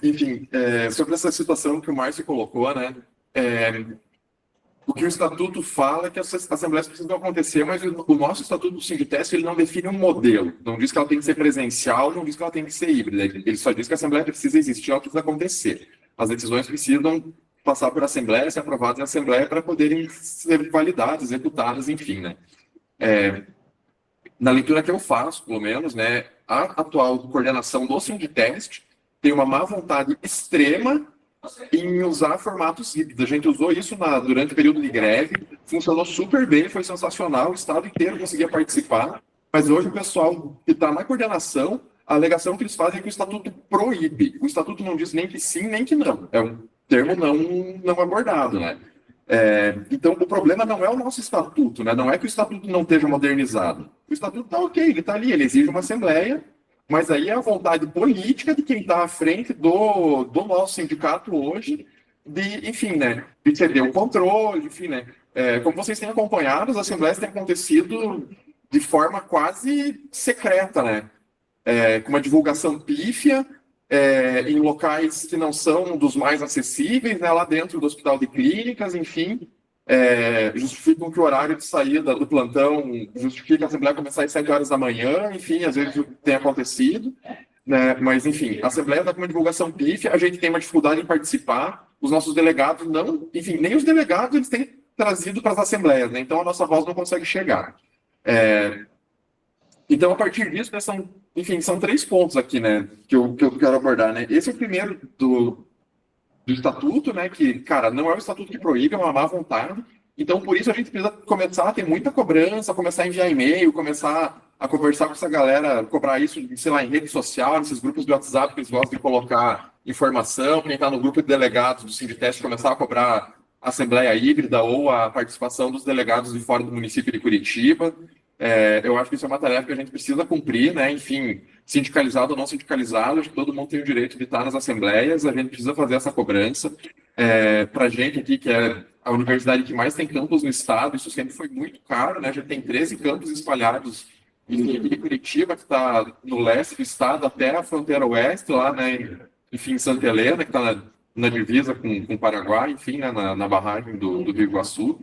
Enfim, sobre essa situação que o Márcio colocou, né? o que o estatuto fala é que as assembleias precisam acontecer, mas o nosso estatuto do Sinditeste, ele não define um modelo. Não diz que ela tem que ser presencial, não diz que ela tem que ser híbrida. Ele só diz que a assembleia precisa existir, ela precisa acontecer. As decisões precisam passar por assembleia, ser aprovadas em assembleia para poderem ser validadas, executadas, enfim, né? Na leitura que eu faço, pelo menos, né, a atual coordenação do Sinditeste tem uma má vontade extrema em usar formatos híbridos. A gente usou isso durante o período de greve, funcionou super bem, foi sensacional, o estado inteiro conseguia participar, mas hoje o pessoal que está na coordenação, a alegação que eles fazem é que o estatuto proíbe. O estatuto não diz nem que sim, nem que não. É um termo não abordado, né? Então, o problema não é o nosso estatuto, né? Não é que o estatuto não esteja modernizado. O estatuto está ok, ele está ali, ele exige uma assembleia, mas aí é a vontade política de quem está à frente do nosso sindicato hoje, enfim, né, de ceder o controle, enfim, né. Como vocês têm acompanhado, as assembleias têm acontecido de forma quase secreta, né, com uma divulgação pífia, em locais que não são dos mais acessíveis, né, lá dentro do hospital de clínicas, enfim, justificam que o horário de saída do plantão justifica a Assembleia começar às 7 horas da manhã, enfim, às vezes tem acontecido, né? Mas, enfim, a Assembleia está com uma divulgação pífia, a gente tem uma dificuldade em participar, os nossos delegados não, enfim, nem os delegados eles têm trazido para as Assembleias, né? Então a nossa voz não consegue chegar. Então, a partir disso, né, são 3 pontos aqui, né, que eu quero abordar, né? Esse é o primeiro do estatuto, né, que, cara, não é o estatuto que proíbe, é uma má vontade. Então, por isso, a gente precisa começar a ter muita cobrança, começar a enviar e-mail, começar a conversar com essa galera, cobrar isso, sei lá, em rede social, nesses grupos de WhatsApp que eles gostam de colocar informação, quem está no grupo de delegados do Sinditeste começar a cobrar a assembleia híbrida ou a participação dos delegados de fora do município de Curitiba. Eu acho que isso é uma tarefa que a gente precisa cumprir, né? Enfim, sindicalizado ou não sindicalizado, acho que todo mundo tem o direito de estar nas assembleias, a gente precisa fazer essa cobrança. Para a gente aqui, que é a universidade que mais tem campus no estado, isso sempre foi muito caro, né? A gente tem 13 campos espalhados em Curitiba, que está no leste do estado, até a fronteira oeste, lá, né? Enfim, em Santa Helena, que está na divisa com o Paraguai, enfim, né? na barragem do Rio Iguaçu.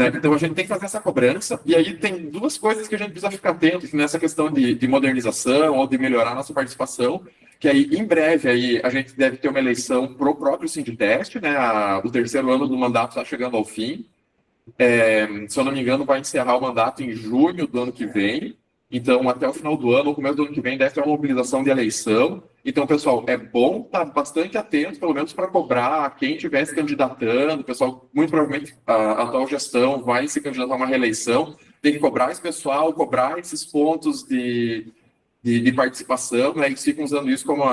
Então, a gente tem que fazer essa cobrança, e aí tem 2 coisas que a gente precisa ficar atento nessa questão de modernização ou de melhorar a nossa participação, que aí, em breve, aí, a gente deve ter uma eleição para o próprio Sinditeste, né? O 3º ano do mandato está chegando ao fim. Se eu não me engano, vai encerrar o mandato em junho do ano que vem. Então, até o final do ano, ou começo do ano que vem, deve ter uma mobilização de eleição. Então, pessoal, é bom estar bastante atento, pelo menos para cobrar quem estiver se candidatando. Pessoal, muito provavelmente a atual gestão vai se candidatar a uma reeleição. Tem que cobrar esse pessoal, cobrar esses pontos de participação, né? Eles ficam usando isso como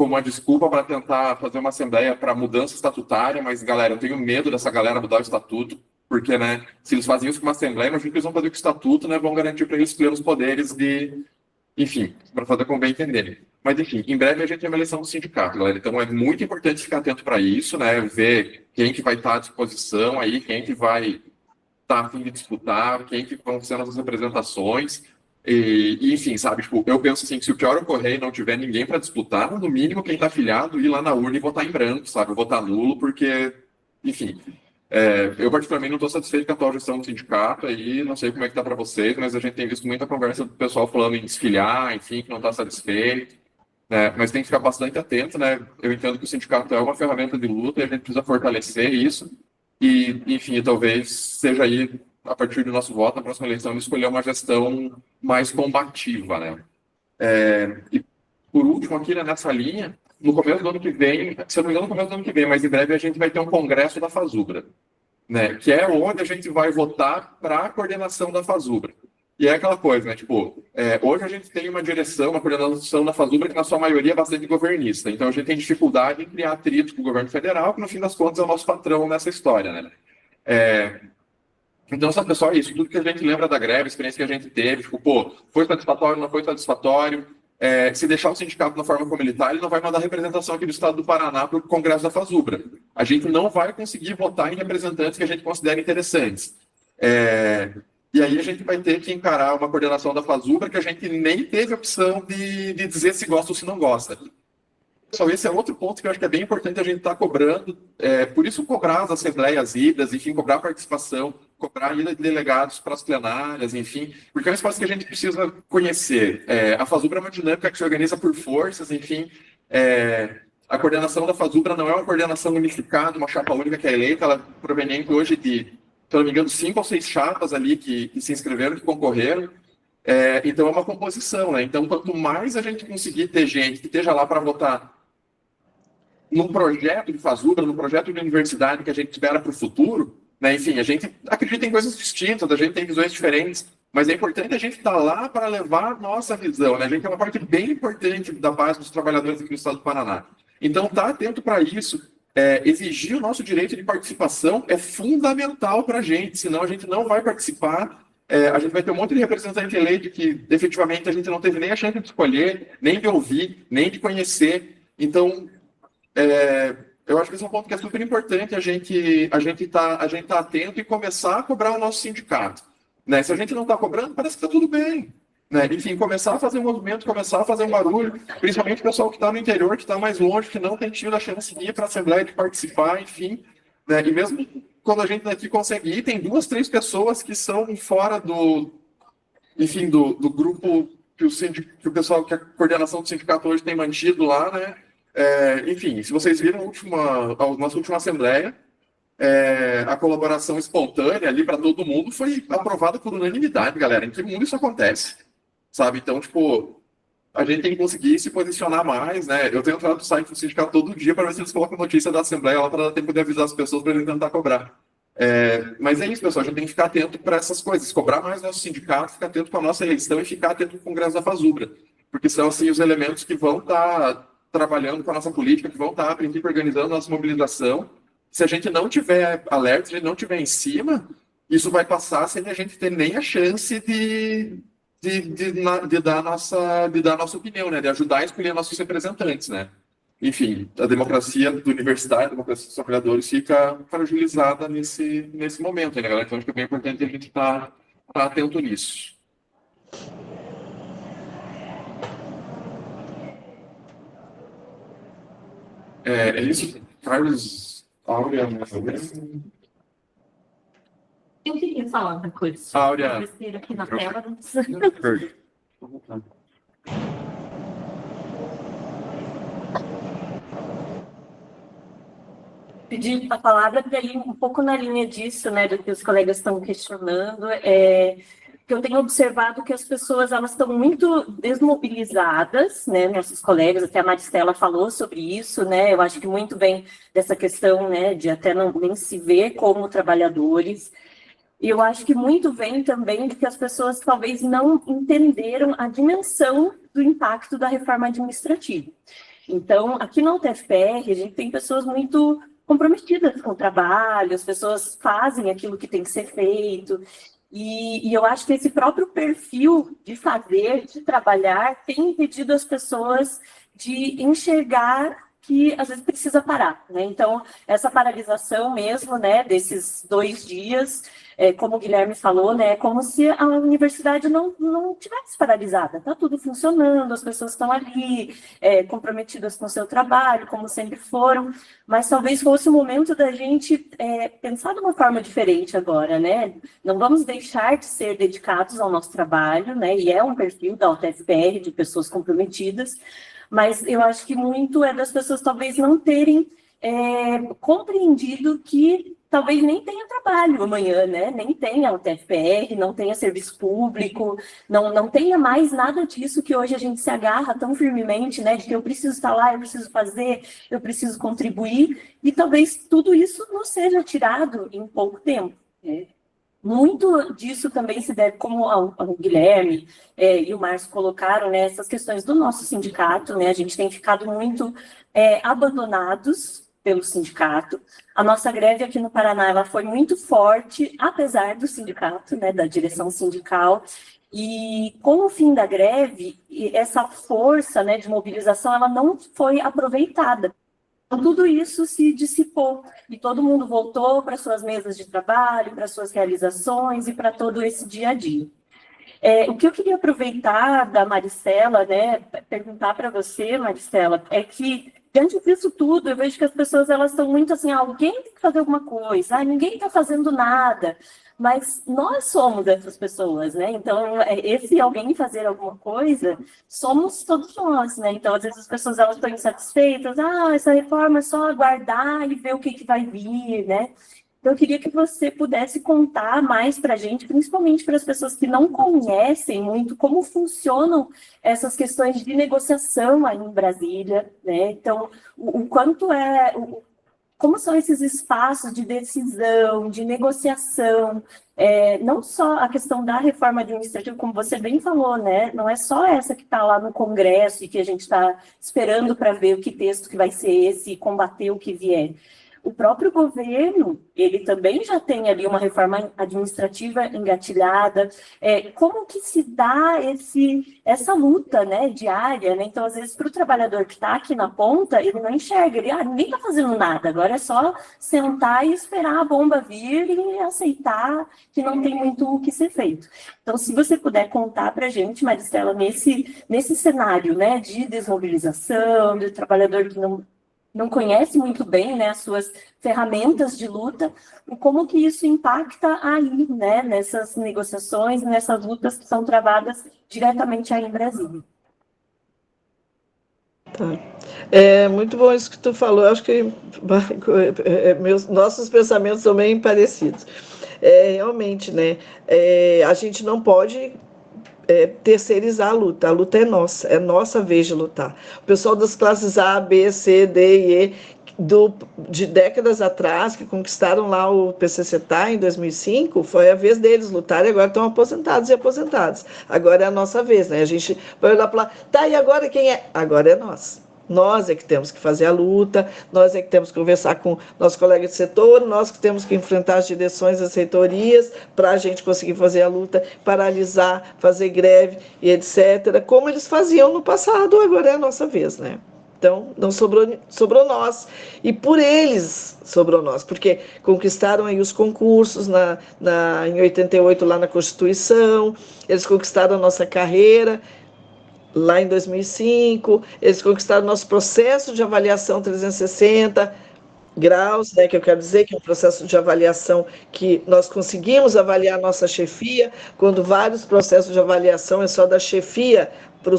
uma desculpa para tentar fazer uma assembleia para mudança estatutária, mas, galera, eu tenho medo dessa galera mudar o estatuto, porque, né, se eles fazem isso com uma assembleia, imagina que eles vão fazer com o estatuto, né, vão garantir para eles plenos poderes enfim, para fazer como bem entenderem. Mas, enfim, em breve a gente tem uma eleição do sindicato, galera, então é muito importante ficar atento para isso, né, ver quem que vai estar à disposição aí, quem que vai estar a fim de disputar, quem que vão ser nossas representações, e enfim, sabe, tipo, eu penso assim, que se o pior ocorrer e não tiver ninguém para disputar, no mínimo quem está afiliado ir lá na urna e votar em branco, sabe, votar nulo, porque, enfim... eu particularmente não estou satisfeito com a atual gestão do sindicato, aí não sei como é que está para vocês, mas a gente tem visto muita conversa do pessoal falando em desfiliar, enfim, que não está satisfeito, né? Mas tem que ficar bastante atento, né? Eu entendo que o sindicato é uma ferramenta de luta e a gente precisa fortalecer isso e, enfim, talvez seja aí, a partir do nosso voto, na próxima eleição, escolher uma gestão mais combativa, né? E por último, aqui, né, nessa linha, no começo do ano que vem, se eu não me engano, no começo do ano que vem, mas em breve a gente vai ter um congresso da FASUBRA, né, que é onde a gente vai votar para a coordenação da FASUBRA. E é aquela coisa, né, tipo, hoje a gente tem uma direção, uma coordenação da FASUBRA que na sua maioria é bastante governista, então a gente tem dificuldade em criar atrito com o governo federal, que no fim das contas é o nosso patrão nessa história, né. Então, sabe, pessoal, é isso, tudo que a gente lembra da greve, a experiência que a gente teve, tipo, pô, foi satisfatório, não foi satisfatório, se deixar o sindicato na forma como ele está, ele não vai mandar representação aqui do estado do Paraná para o Congresso da FASUBRA. A gente não vai conseguir votar em representantes que a gente considera interessantes. E aí a gente vai ter que encarar uma coordenação da FASUBRA que a gente nem teve opção de dizer se gosta ou se não gosta. Pessoal, esse é outro ponto que eu acho que é bem importante a gente estar cobrando. Por isso, cobrar as assembleias híbridas, enfim, cobrar a participação, cobrar a ida de delegados para as plenárias, enfim, porque é um espaço que a gente precisa conhecer. A FASUBRA é uma dinâmica que se organiza por forças, enfim. A coordenação da FASUBRA não é uma coordenação unificada, uma chapa única que é eleita, ela é proveniente hoje de, se não me engano, 5 ou 6 chapas ali que se inscreveram, que concorreram. Então, é uma composição, né? Então, quanto mais a gente conseguir ter gente que esteja lá para votar num projeto de FASUBRA, num projeto de universidade que a gente espera para o futuro, né? Enfim, a gente acredita em coisas distintas, a gente tem visões diferentes, mas é importante a gente estar lá para levar a nossa visão, né? A gente é uma parte bem importante da base dos trabalhadores aqui no estado do Paraná. Então, estar atento para isso, exigir o nosso direito de participação é fundamental para a gente, senão a gente não vai participar. A gente vai ter um monte de representante eleito que, efetivamente, a gente não teve nem a chance de escolher, nem de ouvir, nem de conhecer. Então, eu acho que esse é um ponto que é super importante a gente tá atento e começar a cobrar o nosso sindicato, né? Se a gente não está cobrando, parece que está tudo bem, né? Enfim, começar a fazer um movimento, começar a fazer um barulho, principalmente o pessoal que está no interior, que está mais longe, que não tem tido a chance de ir para a Assembleia, de participar, enfim, né? E mesmo quando a gente daqui consegue ir, tem 2, 3 pessoas que são fora do grupo que a coordenação do sindicato hoje tem mantido lá, né? Enfim, se vocês viram a nossa última assembleia, a colaboração espontânea ali para todo mundo foi aprovada por unanimidade, galera. Em que mundo isso acontece? Sabe? Então, tipo, a gente tem que conseguir se posicionar mais, né? Eu tenho entrado no site do sindicato todo dia para ver se eles colocam notícia da assembleia lá para dar tempo de avisar as pessoas para eles tentar cobrar. Mas é isso, pessoal, a gente tem que ficar atento para essas coisas, cobrar mais nosso sindicato, ficar atento com a nossa eleição e ficar atento com o Congresso da FASUBRA, porque são, assim, os elementos que vão estar trabalhando com a nossa política, que vão estar, a princípio, organizando a nossa mobilização. Se a gente não tiver alerta, se a gente não tiver em cima, isso vai passar sem a gente ter nem a chance de dar a nossa opinião, né? De ajudar a escolher nossos representantes, né? Enfim, a democracia da universidade, a democracia dos trabalhadores fica fragilizada nesse momento, né, galera? Então, acho que é bem importante a gente estar atento nisso. É isso, Carlos, Áurea, Eu queria falar uma coisa. Áurea. Aqui na tela. Pedi a palavra para ir um pouco na linha disso, né, do que os colegas estão questionando, que eu tenho observado que as pessoas elas estão muito desmobilizadas, né, nossos colegas, até a Maristela falou sobre isso, né, eu acho que muito vem dessa questão, né, de até não nem se ver como trabalhadores, e eu acho que muito vem também de que as pessoas talvez não entenderam a dimensão do impacto da reforma administrativa. Então, aqui na UTFPR, a gente tem pessoas muito comprometidas com o trabalho, as pessoas fazem aquilo que tem que ser feito, e eu acho que esse próprio perfil de fazer, de trabalhar, tem impedido as pessoas de enxergar que às vezes precisa parar, né? Então, essa paralisação mesmo, né, desses 2 dias, como o Guilherme falou, né, é como se a universidade não tivesse paralisada. Está tudo funcionando, as pessoas estão ali, comprometidas com o seu trabalho, como sempre foram, mas talvez fosse o momento da gente pensar de uma forma diferente agora, né? Não vamos deixar de ser dedicados ao nosso trabalho, né? E é um perfil da UTFPR de pessoas comprometidas, mas eu acho que muito é das pessoas talvez não terem compreendido que talvez nem tenha trabalho amanhã, né? Nem tenha o TFPR, não tenha serviço público, não tenha mais nada disso que hoje a gente se agarra tão firmemente, né? De que eu preciso estar lá, eu preciso fazer, eu preciso contribuir, e talvez tudo isso não seja tirado em pouco tempo, né? Muito disso também se deve, como o Guilherme e o Márcio colocaram, né, essas questões do nosso sindicato, né, a gente tem ficado muito abandonados pelo sindicato. A nossa greve aqui no Paraná ela foi muito forte, apesar do sindicato, né, da direção sindical, e com o fim da greve, essa força, né, de mobilização ela não foi aproveitada. Então, tudo isso se dissipou e todo mundo voltou para suas mesas de trabalho, para suas realizações e para todo esse dia a dia. O que eu queria aproveitar da Maristela, né, perguntar para você, Maristela, é que diante disso tudo, eu vejo que as pessoas elas estão muito assim, alguém tem que fazer alguma coisa, ninguém está fazendo nada, mas nós somos essas pessoas, né? Então, esse alguém fazer alguma coisa, somos todos nós, né? Então, às vezes as pessoas elas estão insatisfeitas, essa reforma é só aguardar e ver o que vai vir, né? Então, eu queria que você pudesse contar mais para a gente, principalmente para as pessoas que não conhecem muito como funcionam essas questões de negociação aí em Brasília, né? Então, o quanto como são esses espaços de decisão, de negociação, não só a questão da reforma administrativa, como você bem falou, né? Não é só essa que está lá no Congresso e que a gente está esperando para ver o que texto que vai ser esse e combater o que vier. O próprio governo, ele também já tem ali uma reforma administrativa engatilhada. Como que se dá essa luta, né, diária, né? Então, às vezes, para o trabalhador que está aqui na ponta, ele não enxerga, ninguém está fazendo nada, agora é só sentar e esperar a bomba vir e aceitar que não tem muito o que ser feito. Então, se você puder contar para a gente, Maristela, nesse cenário, né, de desmobilização, do trabalhador que não conhece muito bem, né, as suas ferramentas de luta, e como que isso impacta aí, né, nessas negociações, nessas lutas que são travadas diretamente aí em Brasília. Tá. É muito bom isso que tu falou, acho que nossos pensamentos são bem parecidos. Realmente, né, a gente não pode terceirizar a luta é nossa vez de lutar. O pessoal das classes A, B, C, D e E, de décadas atrás, que conquistaram lá o PCCetá em 2005, foi a vez deles lutarem, e agora estão aposentados e aposentadas. Agora é a nossa vez, né? A gente vai olhar para lá, tá, e agora quem é? Agora é nós. Nós é que temos que fazer a luta, nós é que temos que conversar com nossos colegas de setor, nós que temos que enfrentar as direções das reitorias para a gente conseguir fazer a luta, paralisar, fazer greve e etc. Como eles faziam no passado, agora é a nossa vez, né? Então, não sobrou nós. E por eles sobrou nós, porque conquistaram aí os concursos em 88 lá na Constituição, eles conquistaram a nossa carreira, lá em 2005, eles conquistaram nosso processo de avaliação 360 graus, né, que eu quero dizer que é um processo de avaliação que nós conseguimos avaliar nossa chefia, quando vários processos de avaliação é só da chefia para o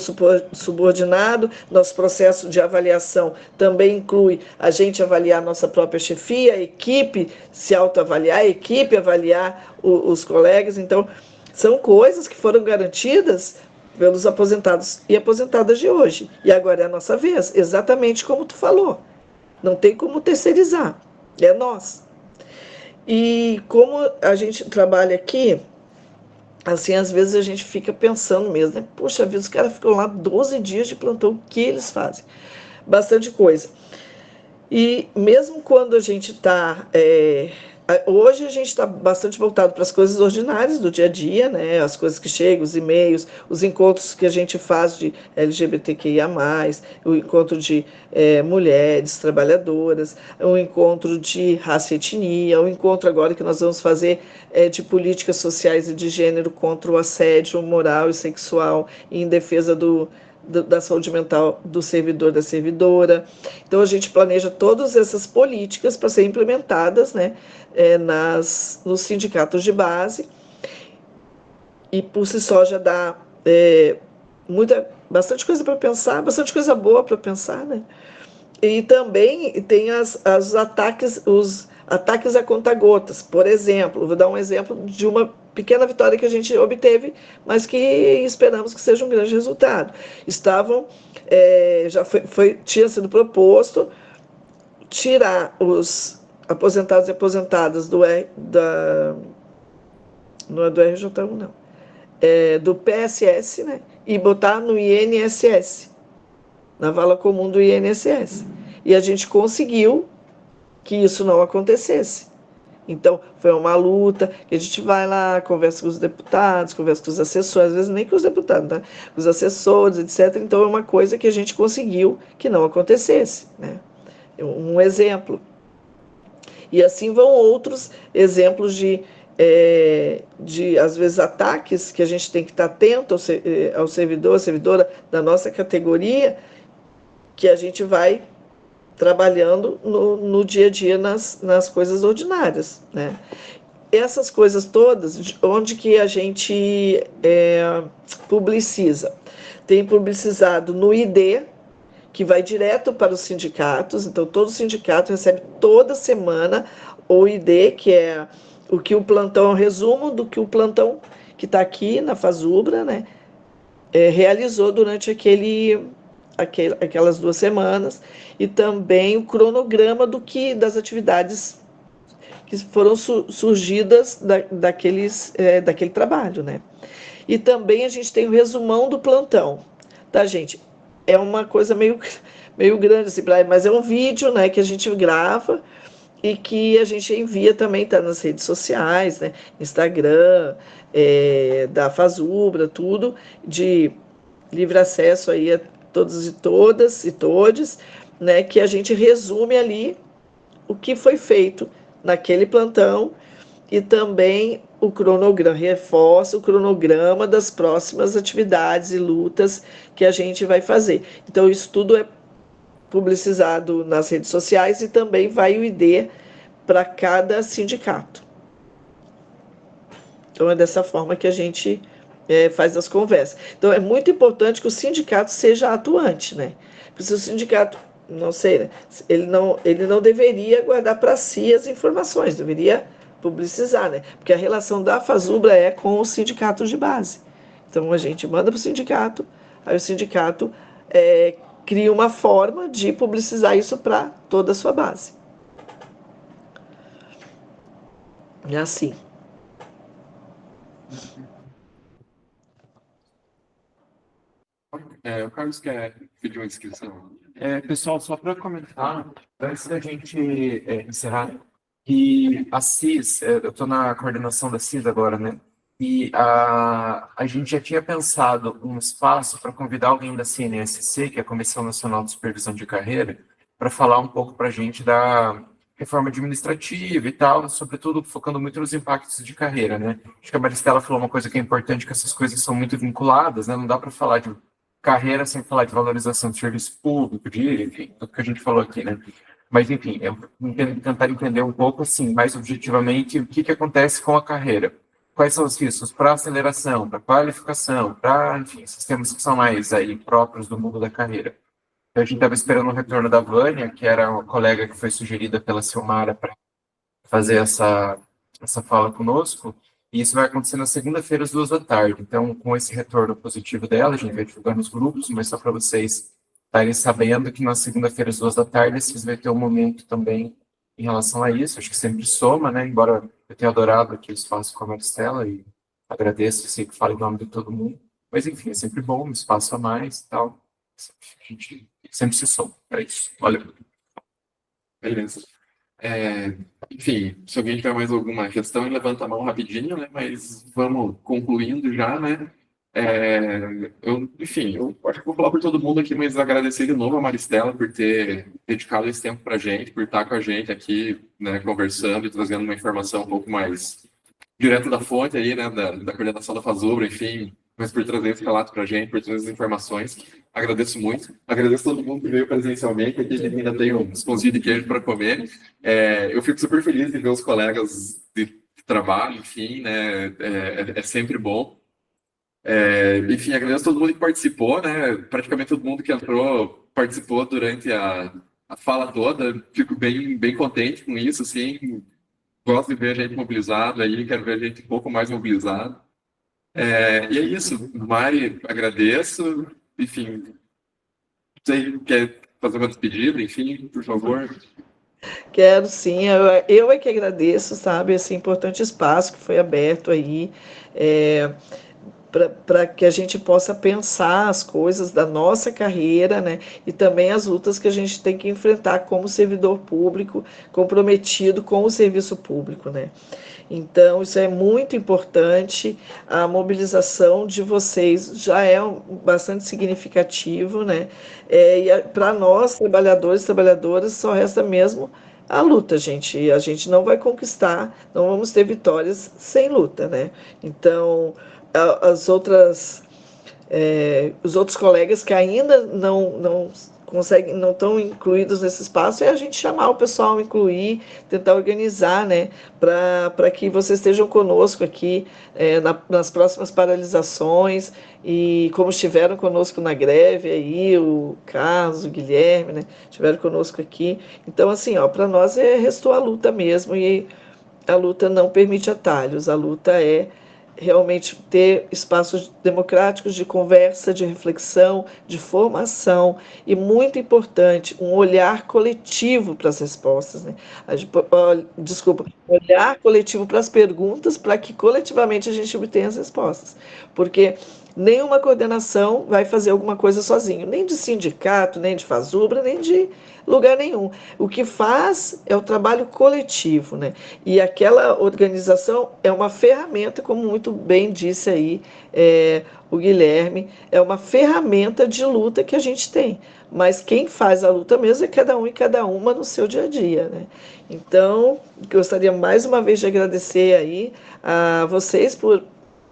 subordinado. Nosso processo de avaliação também inclui a gente avaliar nossa própria chefia, a equipe se autoavaliar, a equipe avaliar os colegas. Então, são coisas que foram garantidas pelos aposentados e aposentadas de hoje. E agora é a nossa vez, exatamente como tu falou. Não tem como terceirizar, é nós. E como a gente trabalha aqui, assim, às vezes a gente fica pensando mesmo, né? Poxa vida, os caras ficam lá 12 dias de plantão, o que eles fazem? Bastante coisa. E mesmo quando a gente está... hoje a gente está bastante voltado para as coisas ordinárias do dia a dia, né? As coisas que chegam, os e-mails, os encontros que a gente faz de LGBTQIA+, o encontro de mulheres trabalhadoras, o encontro de raça e etnia, o encontro agora que nós vamos fazer de políticas sociais e de gênero contra o assédio moral e sexual e em defesa da saúde mental do servidor, da servidora. Então, a gente planeja todas essas políticas para serem implementadas, né, nos sindicatos de base, e por si só já dá bastante coisa para pensar, bastante coisa boa para pensar, né? E também tem os ataques a conta-gotas. Por exemplo, vou dar um exemplo de uma pequena vitória que a gente obteve, mas que esperamos que seja um grande resultado. Tinha sido proposto tirar os aposentados e aposentadas não é do RJ1, não, do PSS, né, e botar no INSS, na vala comum do INSS. E a gente conseguiu que isso não acontecesse. Então, foi uma luta, que a gente vai lá, conversa com os deputados, conversa com os assessores, às vezes nem com os deputados, né? Com os assessores, etc. Então, é uma coisa que a gente conseguiu que não acontecesse, né? Um exemplo. E assim vão outros exemplos de às vezes, ataques que a gente tem que estar atento ao servidor, à servidora da nossa categoria, que a gente vai trabalhando no dia a dia nas coisas ordinárias, né? Essas coisas todas, onde que a gente publiciza? Tem publicizado no ID, que vai direto para os sindicatos, então todo sindicato recebe toda semana o ID, que é o que o plantão, é um resumo do que o plantão que está aqui na Fazubra, né, realizou durante aquelas 2 semanas, e também o cronograma das atividades que foram surgidas daquele trabalho, né? E também a gente tem o resumão do plantão, tá, gente? É uma coisa meio grande, assim, mas é um vídeo, né, que a gente grava e que a gente envia também, tá nas redes sociais, né? Instagram, da Fazubra, tudo, de livre acesso aí a todos e todas e todes, né? Que a gente resume ali o que foi feito naquele plantão e também o cronograma, reforça o cronograma das próximas atividades e lutas que a gente vai fazer. Então, isso tudo é publicizado nas redes sociais e também vai o ID para cada sindicato. Então, é dessa forma que a gente faz as conversas. Então, é muito importante que o sindicato seja atuante, né? Porque se o sindicato, não sei, né? ele não deveria guardar para si as informações, deveria publicizar, né? Porque a relação da Fazubra é com os sindicatos de base. Então, a gente manda para o sindicato, aí o sindicato cria uma forma de publicizar isso para toda a sua base. É assim. O Carlos quer pedir uma inscrição. Pessoal, só para comentar, antes da gente encerrar, que a CIS, eu estou na coordenação da CIS agora, né? E a gente já tinha pensado um espaço para convidar alguém da CNSC, que é a Comissão Nacional de Supervisão de Carreira, para falar um pouco para a gente da reforma administrativa e tal, sobretudo focando muito nos impactos de carreira, né? Acho que a Maristela falou uma coisa que é importante, que essas coisas são muito vinculadas, né? Não dá para falar de carreira sem falar de valorização do serviço público, enfim, tudo que a gente falou aqui, né? Mas, enfim, eu tentar entender um pouco, assim, mais objetivamente, o que acontece com a carreira. Quais são os riscos para aceleração, para qualificação, para, enfim, sistemas que são mais aí próprios do mundo da carreira. Então, a gente estava esperando o retorno da Vânia, que era uma colega que foi sugerida pela Silmara para fazer essa fala conosco, e isso vai acontecer na segunda-feira, às 14h. Então, com esse retorno positivo dela, a gente vai divulgar nos grupos, mas só para vocês estarem sabendo que na segunda-feira, às 14h, vocês vão ter um momento também em relação a isso. Acho que sempre soma, né? Embora eu tenha adorado aqui o espaço com a Maristela e agradeço, sei que falo em nome de todo mundo. Mas, enfim, é sempre bom, um espaço a mais e tal. A gente sempre se soma para isso. Valeu. Beleza. Enfim, se alguém tiver mais alguma questão, levanta a mão rapidinho, né? Mas vamos concluindo já, né? Enfim, eu acho que vou falar por todo mundo aqui, mas agradecer de novo a Maristela por ter dedicado esse tempo para a gente, por estar com a gente aqui, né, conversando e trazendo uma informação um pouco mais direto da fonte aí, né, da coordenação da Fazubra, enfim, mas por trazer esse relato para a gente, por trazer as informações. Agradeço muito. Agradeço todo mundo que veio presencialmente. Aqui a gente ainda tem uns pãozinhos de queijo para comer. Eu fico super feliz de ver os colegas de trabalho, enfim, né? É sempre bom. Enfim, agradeço todo mundo que participou, né? Praticamente todo mundo que entrou participou durante a fala toda. Fico bem contente com isso, assim. Gosto de ver a gente mobilizado aí, quero ver a gente um pouco mais mobilizado. E é isso, Mari, agradeço. Enfim, você quer fazer uma despedida, enfim, por favor? Quero sim, eu é que agradeço, sabe, esse importante espaço que foi aberto aí, para que a gente possa pensar as coisas da nossa carreira, né, e também as lutas que a gente tem que enfrentar como servidor público comprometido com o serviço público, né. Então, isso é muito importante, a mobilização de vocês já é bastante significativo, né? E para nós, trabalhadores e trabalhadoras, só resta mesmo a luta, gente. E a gente não vai conquistar, não vamos ter vitórias sem luta, né? Então, os outros colegas que ainda não conseguem, não estão incluídos nesse espaço, é a gente chamar o pessoal, incluir, tentar organizar, né, para que vocês estejam conosco aqui nas próximas paralisações, e como estiveram conosco na greve aí, o Carlos, o Guilherme, né, estiveram conosco aqui. Então, assim, ó, para nós restou a luta mesmo, e a luta não permite atalhos, a luta é realmente ter espaços democráticos de conversa, de reflexão, de formação, e muito importante, um olhar coletivo para as respostas, né? Desculpa, olhar coletivo para as perguntas, para que coletivamente a gente obtenha as respostas, porque nenhuma coordenação vai fazer alguma coisa sozinho, nem de sindicato, nem de FASUBRA, nem de lugar nenhum. O que faz é o trabalho coletivo, né? E aquela organização é uma ferramenta, como muito bem disse aí o Guilherme, é uma ferramenta de luta que a gente tem. Mas quem faz a luta mesmo é cada um e cada uma no seu dia a dia, né? Então, gostaria mais uma vez de agradecer aí a vocês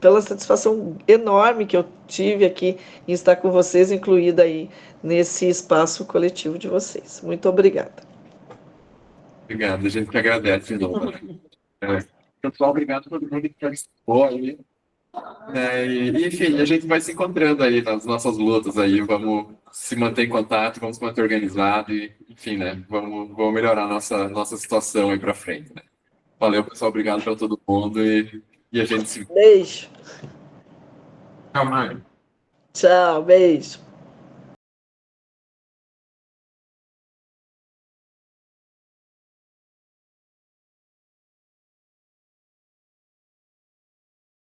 pela satisfação enorme que eu tive aqui em estar com vocês, incluída aí nesse espaço coletivo de vocês. Muito obrigada. Obrigado, a gente que agradece de novo. Pessoal, obrigado a todo mundo que participou aí. Enfim, a gente vai se encontrando aí nas nossas lutas aí, vamos se manter em contato, vamos se manter organizado e, enfim, né, vamos melhorar a nossa situação aí para frente, né. Valeu, pessoal, obrigado para todo mundo e a gente se... Beijo. Tchau, Mário. Tchau, beijo.